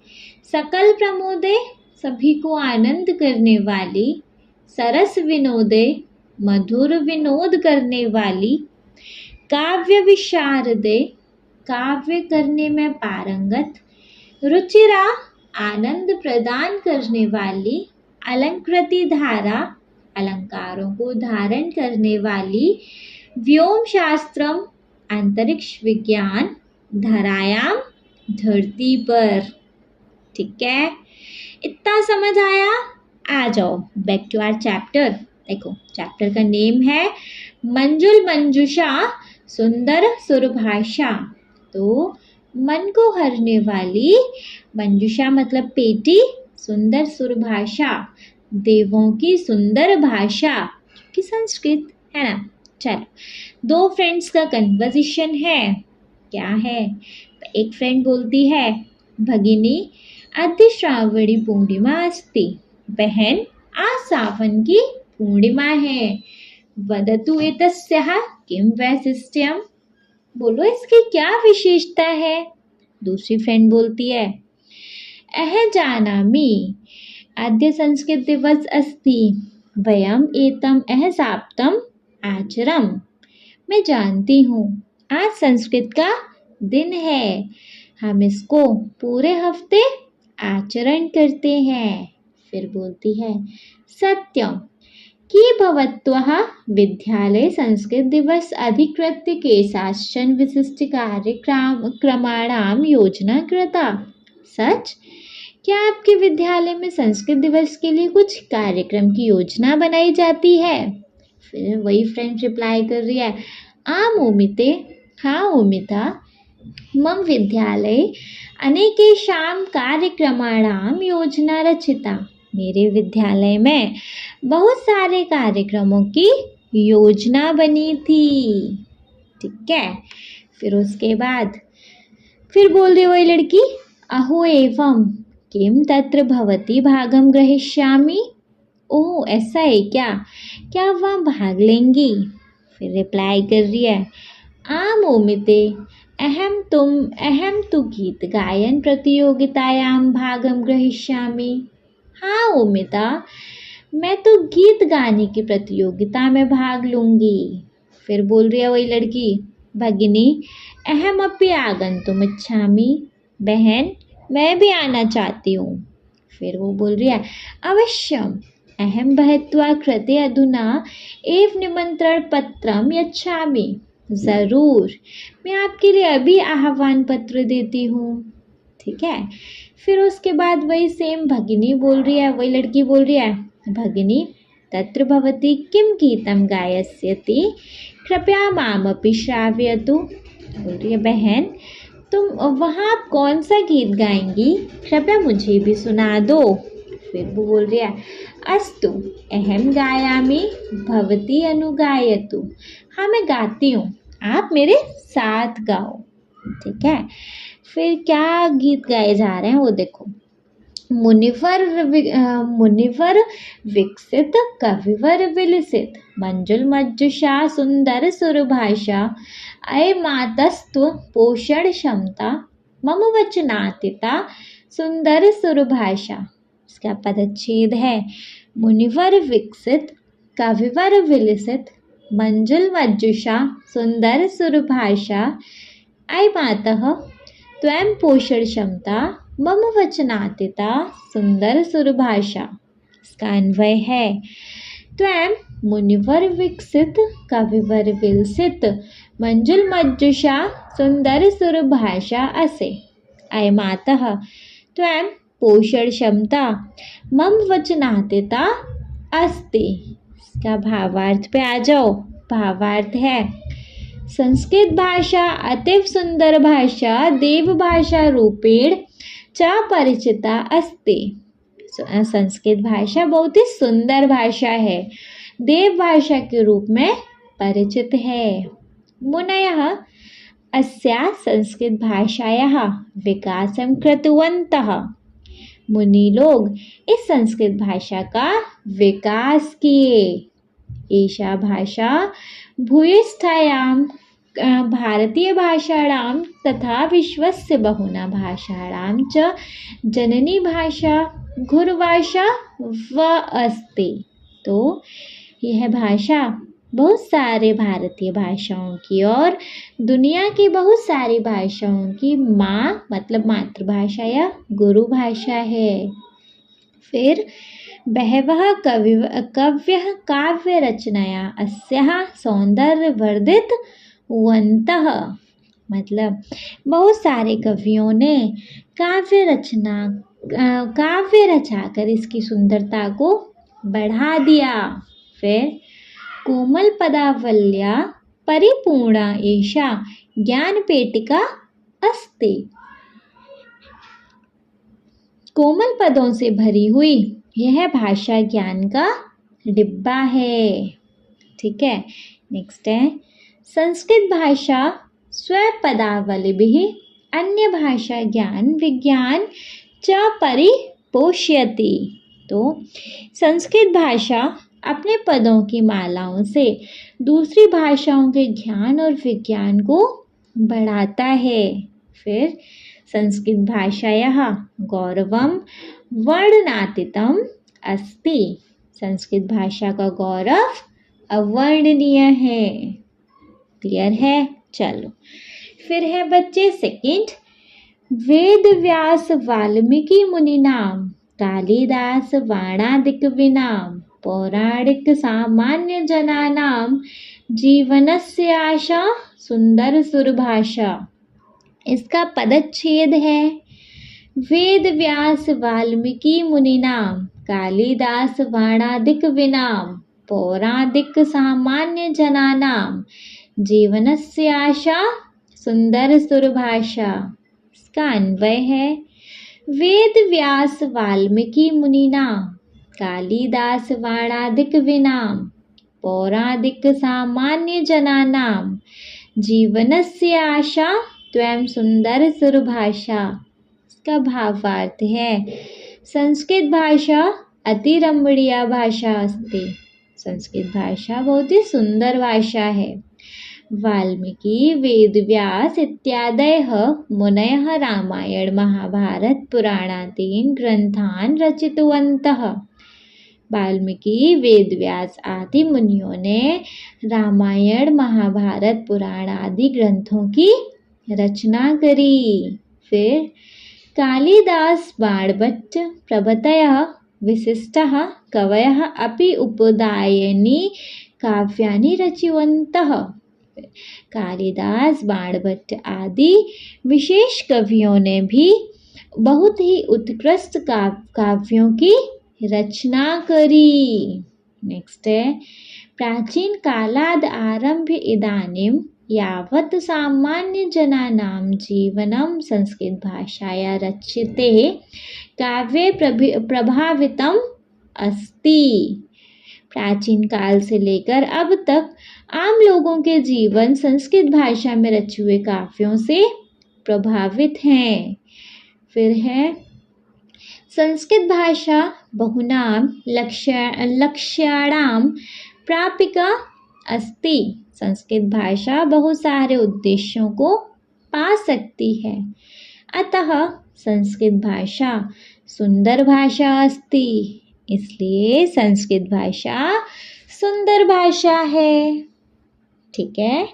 सकल प्रमोदे सभी को आनंद करने वाली, सरस विनोदे मधुर विनोद करने वाली, काव्य विशारदे काव्य करने में पारंगत, रुचिरा आनंद प्रदान करने वाली, अलंकृति धारा अलंकारों को धारण करने वाली, व्योम शास्त्रम अंतरिक्ष विज्ञान, धरायाम धरती पर। ठीक है, इतना समझ आया? आ जाओ बैक टू आवर चैप्टर। देखो चैप्टर का नेम है मंजुल मंजुषा सुंदर सुरभाषा। तो मन को हरने वाली, मंजुषा मतलब पेटी, सुंदर सुरभाषा देवों की सुंदर भाषा की संस्कृत, है ना। चलो दो फ्रेंड्स का कन्वर्सेशन है। क्या है? तो एक फ्रेंड बोलती है भगिनी अद्य श्रावणी पूर्णिमा अस्ति। बहन आज सावन की पूर्णिमा है। वदतु एतस्याः किं वैशिष्ट्यम्। बोलो इसकी क्या विशेषता है। दूसरी फ्रेंड बोलती है अह जानामि अद्य संस्कृत दिवस अस्ति वयम् एतम् अहसाप्तम् आचरम्। मैं जानती हूँ आज संस्कृत का दिन है, हम इसको पूरे हफ्ते आचरण करते हैं। फिर बोलती है सत्यम कि भवत्वः विद्यालये संस्कृत दिवस अधिकृत्य केषाञ्चन विशिष्ट कार्यक्रमाणां योजना कृता। सच, क्या आपके विद्यालय में संस्कृत दिवस के लिए कुछ कार्यक्रम की योजना बनाई जाती है? फिर वही फ्रेंड रिप्लाई कर रही है आम उमिते, हाँ उमिता, मम विद्यालये अनेकेषां कार्यक्रमाणां योजना रचिता। मेरे विद्यालय में बहुत सारे कार्यक्रमों की योजना बनी थी। ठीक है, फिर उसके बाद फिर बोल रही वही लड़की अहो एवं किम तत्र भवती भागम ग्रहीष्यामि। ओह ऐसा है क्या वहाँ भाग लेंगी? फिर रिप्लाई कर रही है आम ओमिते अहम तु गीत गायन प्रतियोगितायां भागम ग्रहीष्यामि। हाँ ओमिता, मैं तो गीत गाने की प्रतियोगिता में भाग लूंगी। फिर बोल रही है वही लड़की भगिनी अहम अपि आगन्तुम इच्छामि। बहन, मैं भी आना चाहती हूँ। फिर वो बोल रही है अवश्यम अहम बहत्वा कृते अधुना एव निमंत्रण पत्रम यच्छामि। ज़रूर, मैं आपके लिए अभी आह्वान पत्र देती हूँ। ठीक है, फिर उसके बाद वही सेम भगिनी बोल रही है, वही लड़की बोल रही है भगिनी तत्र भवती किम गीतम गायस्यति कृपया मामपि श्रावयतु। बोल रही है बहन, तुम वहाँ आप कौन सा गीत गाएंगी, कृपया मुझे भी सुना दो। फिर वो बोल रही है अस्तु अहम गायामि भवती अनुगायतु। हाँ मैं गाती हूँ, आप मेरे साथ गाओ। ठीक है, फिर क्या गीत गाए जा रहे हैं वो देखो। मुनिवर विकसित कविवर विलसित मंजुल मज्जुषा सुंदर सुरभाषा अय मातस्त्व पोषण क्षमता मम वचनातीता सुंदर सुरभाषा। इसका पदच्छेद है मुनिवर विकसित कविवर विलसित मंजुल मज्जुषा सुंदर सुरभाषा अय मातः त्वं पोषण क्षमता मम वचनातीता सुंदर सुरभाषा। इसका अन्वय है त्वं मुनिवर विकसित कविवर विलसित मंजुल मज्जुषा सुंदर सुरभाषा असे अय मातः त्वं पोषण क्षमता मम वचनातीता अस्ति। इसका भावार्थ पे आ जाओ। भावार्थ है संस्कृत भाषा अतीव सुंदर भाषा देव भाषा रूपेण च परिचिता अस्ति। संस्कृत भाषा बहुत ही सुंदर भाषा है, देव भाषा के रूप में परिचित है। मुनयः अस्याः संस्कृत भाषायाः विकासं कृतवन्तः। मुनि लोग इस संस्कृत भाषा का विकास किए। एषा भाषा भूयिष्ठायां भारतीय भाषाणां तथा विश्वस्य बहुना भाषाणां च जननी भाषा घुरभाषा व अस्ति। तो यह भाषा बहुत सारे भारतीय भाषाओं की और दुनिया की बहुत सारी भाषाओं की माँ मतलब मातृभाषा या गुरु भाषा है। फिर बहवः कव्यः काव्य रचनाया अस्याः सौंदर्यवर्धित वन्तः। मतलब बहुत सारे कवियों ने काव्य रचाकर इसकी सुंदरता को बढ़ा दिया। फिर कोमल पदावल्या परिपूर्णा एषा ज्ञानपेटिका अस्ति। कोमल पदों से भरी हुई यह भाषा ज्ञान का डिब्बा है। ठीक है, नेक्स्ट है संस्कृत भाषा स्वपदावलिभिः अन्य भाषा ज्ञान विज्ञान च परिपोष्यति। तो संस्कृत भाषा अपने पदों की मालाओं से दूसरी भाषाओं के ज्ञान और विज्ञान को बढ़ाता है। फिर संस्कृतभाषायाः गौरवं वर्णनातीतम् अस्ति। संस्कृत भाषा का गौरव अवर्णनीय है। क्लियर है? चलो फिर है बच्चे सेकंड, वेद व्यास वाल्मीकि मुनिनाम कालिदास वाणादिक विनाम पौराणिक सामान्य जनानां जीवनस्य आशा सुंदर सुरभाषा। इसका पदच्छेद है, वेद व्यास वाल्मीकि मुनिनाम कालिदास वाणादिक विनाम पौराणिक सामान्य जनानां जीवनस्य आशा सुंदर सुरभाषा। इसका अन्वय है, वेद व्यास वाल्मीकि मुनिनाम कालिदास वाणादिक विनाम पौराणिक सामान्य जनानां जीवनस्य आशा त्वं सुंदर सुरभाषा। इसका भावार्थ है, संस्कृत भाषा अति रमणीय भाषा अस्ति। संस्कृत भाषा बहुत ही सुंदर भाषा है। वाल्मीकि वेदव्यास इत्यादयः मुनयः रामायण महाभारत पुराणादीन् ग्रंथान् रचितवन्तः। वाल्मीकि वेदव्यास आदि मुनियों ने रामायण महाभारत पुराण आदि ग्रंथों की रचना करी। फिर कालिदास बाणभट्ट प्रभृतयः विशिष्टः कवयः अपि उपदायनी काव्यानि रचितवन्तः। कालिदास बाणभट्ट आदि विशेष कवियों ने भी बहुत ही उत्कृष्ट काव्यों की रचना करी। नेक्स्ट है, प्राचीन कालाद आरभ्य इदानीं यावत् सामान्य जनानां जीवनं संस्कृत भाषाया रच्यते काव्ये प्रभावितम् अस्ति। प्राचीन काल से लेकर अब तक आम लोगों के जीवन संस्कृत भाषा में रचे हुए काव्यों से प्रभावित हैं। फिर है, संस्कृत भाषा बहुनाम लक्ष्याणां प्रापिका अस्ति। संस्कृत भाषा बहुत सारे उद्देश्यों को पा सकती है, अतः संस्कृत भाषा सुंदर भाषा अस्ति। इसलिए संस्कृत भाषा सुंदर भाषा है। ठीक है,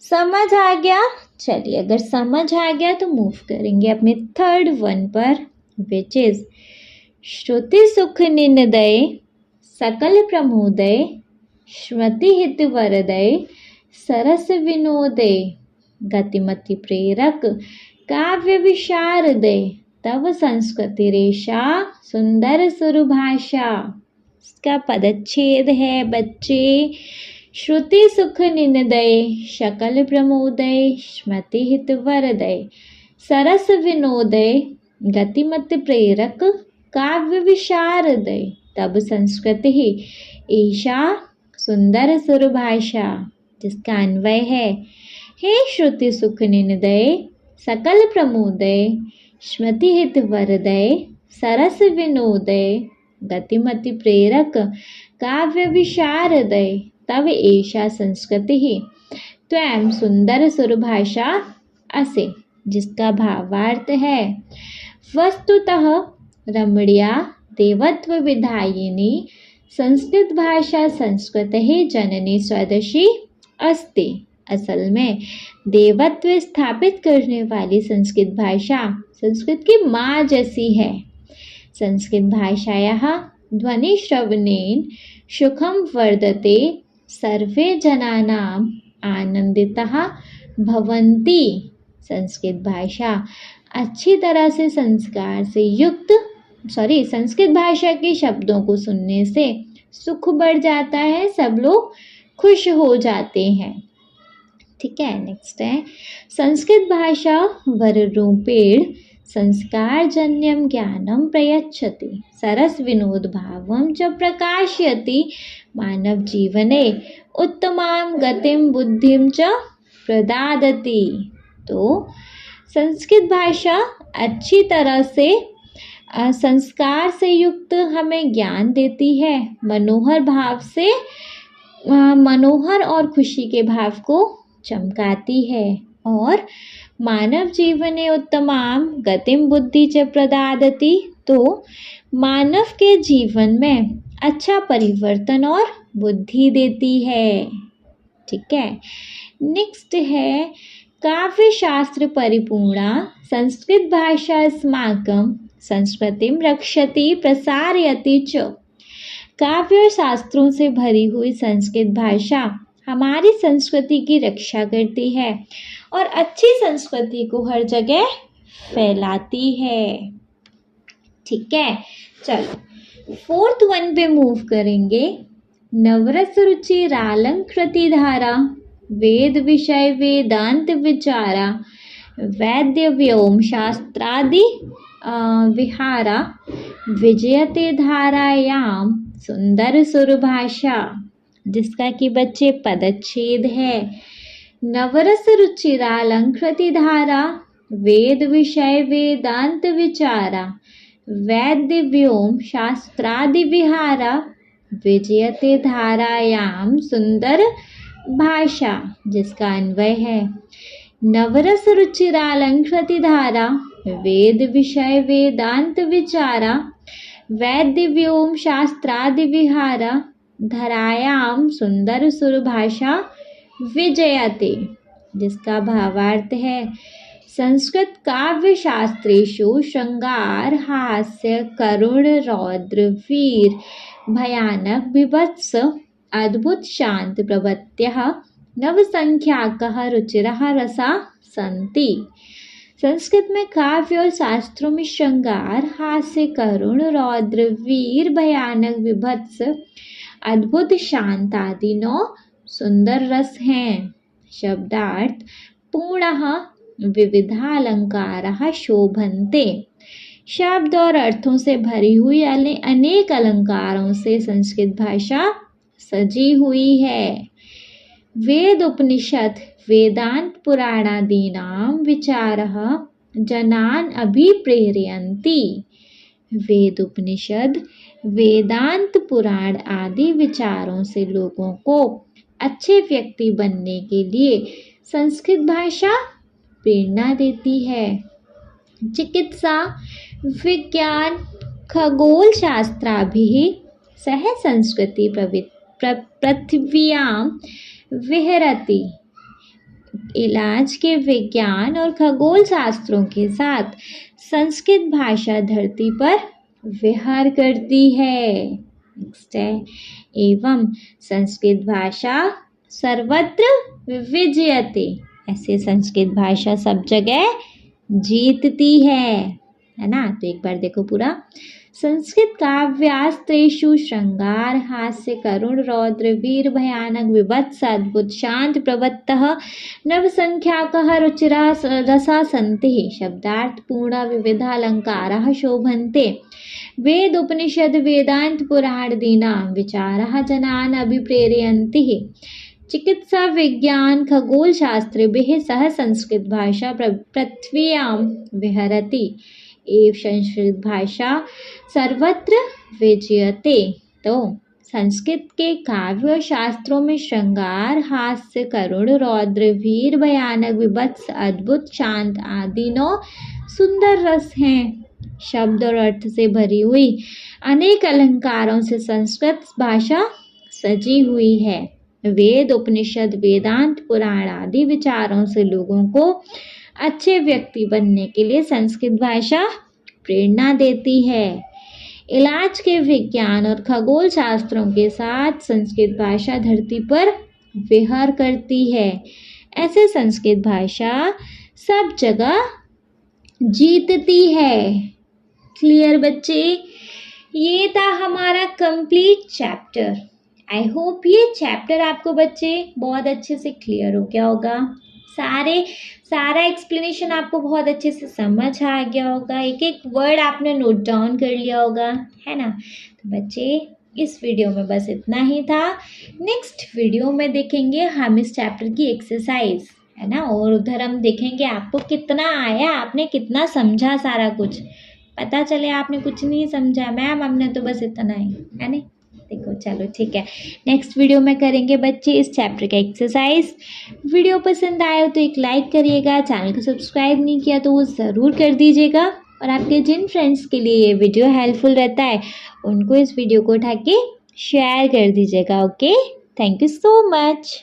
समझ आ गया? चलिए, अगर समझ आ गया तो मूव करेंगे अपने थर्ड वन पर, विच इज श्रुति सुख निनदय सकल प्रमोदय स्मृति हित वरदय सरस विनोदय गतिमति प्रेरक काव्य विशारदय तव संस्कृति रेशा सुंदर सुरभाषा। इसका पदच्छेद है बच्चे, श्रुति सुख निनदय शकल प्रमोदय स्मृति हित वरदय सरस विनोदय गतिमति प्रेरक काव्य विशारदय तब संस्कृति ईशा सुंदर सुरभाषा। जिसका अन्वय है, हे श्रुति सुख निनदय सकल प्रमोदय स्मृति हित वरदय सरस विनोदय गतिमति प्रेरक काव्य विशारदय तव एषा संस्कृति त्वं सुंदर सुरभाषा असे। जिसका भावार्थ है, वस्तुतः रमणीया देवत्व विधायिनी संस्कृत भाषा संस्कृतेः जननी स्वदेशी अस्ति। असल में देवत्व स्थापित करने वाली संस्कृत भाषा संस्कृत की माँ जैसी है। संस्कृत भाषायाः ध्वनि श्रवणेन सुखम वर्धते सर्वे जनानां आनंदिताः भवन्ति। संस्कृत भाषा अच्छी तरह से संस्कृत भाषा के शब्दों को सुनने से सुख बढ़ जाता है, सब लोग खुश हो जाते हैं। ठीक है, नेक्स्ट है, संस्कृत भाषा वररूपेण संस्कारजन्यं ज्ञानं प्रयच्छति सरस विनोद भावं च प्रकाशयति मानव जीवने उत्तमां गतिं बुद्धिं च प्रदादति। तो संस्कृत भाषा अच्छी तरह से संस्कार से युक्त हमें ज्ञान देती है, मनोहर और खुशी के भाव को चमकाती है और मानव जीवने उत्तमां गतिम बुद्धि च प्रदादति। तो मानव के जीवन में अच्छा परिवर्तन और बुद्धि देती है। ठीक है, नेक्स्ट है काव्य शास्त्र परिपूर्णा संस्कृत भाषा अस्माकं संस्कृतिं रक्षति प्रसारयति च। काव्य और शास्त्रों से भरी हुई संस्कृत भाषा हमारी संस्कृति की रक्षा करती है और अच्छी संस्कृति को हर जगह फैलाती है। ठीक है, चलो 4th वन पे मूव करेंगे। नवरस रुचि रालंकृति धारा वेद विषय वेदांत विचारा वैद्य व्योम शास्त्रादि विहारा विजयते धारायाम सुंदर सुरभाषा, जिसका कि बच्चे पदच्छेद है। नवरस रुचिरालंकृति धारा वेद विषय वेदांत विचारा वैद्य व्योम शास्त्रादि विहारा विजयते धारायाम सुंदर भाषा, जिसका अन्वय है। नवरस रुचिरालंकृति धारा वेद विषय वेदांत विचारा वैद्य व्योम शास्त्रादि विहारा धरायाम सुंदर सुरभाषा विजयते, जिसका भावार्थ है संस्कृत काव्य शास्त्रेषु श्रृंगार हास्य करुण रौद्र वीर भयानक बीभत्स अद्भुत शांत प्रभृत्यः नवसंख्याकः रुचिरः रसा सन्ति। संस्कृत में काव्य और शास्त्रों में श्रृंगार हास्य करुण रौद्र वीर भयानक बीभत्स अद्भुत शांत आदि 9 सुंदर रस हैं। शब्दार्थ पूर्णः विविधालंकारः शोभन्ते। शब्द और अर्थों से भरी हुई अनेक अलंकारों से संस्कृत भाषा सजी हुई है। वेद उपनिषद वेदांत पुराणादीनां विचारः जनान् अभिप्रेरयन्ति। वेद उपनिषद वेदांत पुराण आदि विचारों से लोगों को अच्छे व्यक्ति बनने के लिए संस्कृत भाषा प्रेरणा देती है। चिकित्सा विज्ञान खगोल शास्त्राभिः सह संस्कृति पृथिव्यां विहरति। इलाज के विज्ञान और खगोल शास्त्रों के साथ संस्कृत भाषा धरती पर विहार करती है। नेक्स्ट है एवं संस्कृत भाषा सर्वत्र विजयते। ऐसे संस्कृत भाषा सब जगह जीतती है ना। तो एक बार देखो पूरा। संस्कृत काव्यास्त्रेषु श्रृंगार हास्य करुण रौद्र वीर भयानक विभत्स अद्भुत शांत प्रवत्तः नवसंख्याकः रुचिरा रसा सन्ति। शब्दार्थ पूर्ण विविधालंकाराः शोभन्ते। वेद उपनिषद वेदांत पुराणादीनां विचाराः जनान् अभिप्रेरयन्ति। चिकित्सा विज्ञान खगोल शास्त्रेभिः सह संस्कृत भाषा पृथ्व्यां विहरति। एवं संस्कृत भाषा सर्वत्र विजयते। तो संस्कृत के काव्य और शास्त्रों में श्रृंगार हास्य करुण रौद्र वीर भयानक विभत्स अद्भुत शांत आदि 9 सुंदर रस हैं। शब्द और अर्थ से भरी हुई अनेक अलंकारों से संस्कृत भाषा सजी हुई है। वेद उपनिषद वेदांत पुराण आदि विचारों से लोगों को अच्छे व्यक्ति बनने के लिए संस्कृत भाषा प्रेरणा देती है। इलाज के विज्ञान और खगोल शास्त्रों के साथ संस्कृत भाषा धरती पर विहार करती है। ऐसे संस्कृत भाषा सब जगह जीतती है। क्लियर बच्चे? ये था हमारा कंप्लीट चैप्टर। आई होप ये चैप्टर आपको बच्चे बहुत अच्छे से क्लियर हो गया होगा। सारा एक्सप्लेनेशन आपको बहुत अच्छे से समझ आ गया होगा। एक एक वर्ड आपने नोट डाउन कर लिया होगा, है ना। तो बच्चे इस वीडियो में बस इतना ही था। नेक्स्ट वीडियो में देखेंगे हम इस चैप्टर की एक्सरसाइज, है ना, और उधर हम देखेंगे आपको कितना आया, आपने कितना समझा। सारा कुछ पता चले आपने कुछ नहीं समझा मैम, हमने तो बस इतना ही, है ना। देखो चलो ठीक है, नेक्स्ट वीडियो में करेंगे बच्चे इस चैप्टर का एक्सरसाइज। वीडियो पसंद आया हो तो एक लाइक करिएगा, चैनल को सब्सक्राइब नहीं किया तो वो ज़रूर कर दीजिएगा, और आपके जिन फ्रेंड्स के लिए ये वीडियो हेल्पफुल रहता है उनको इस वीडियो को उठा के शेयर कर दीजिएगा। Okay, thank you so much.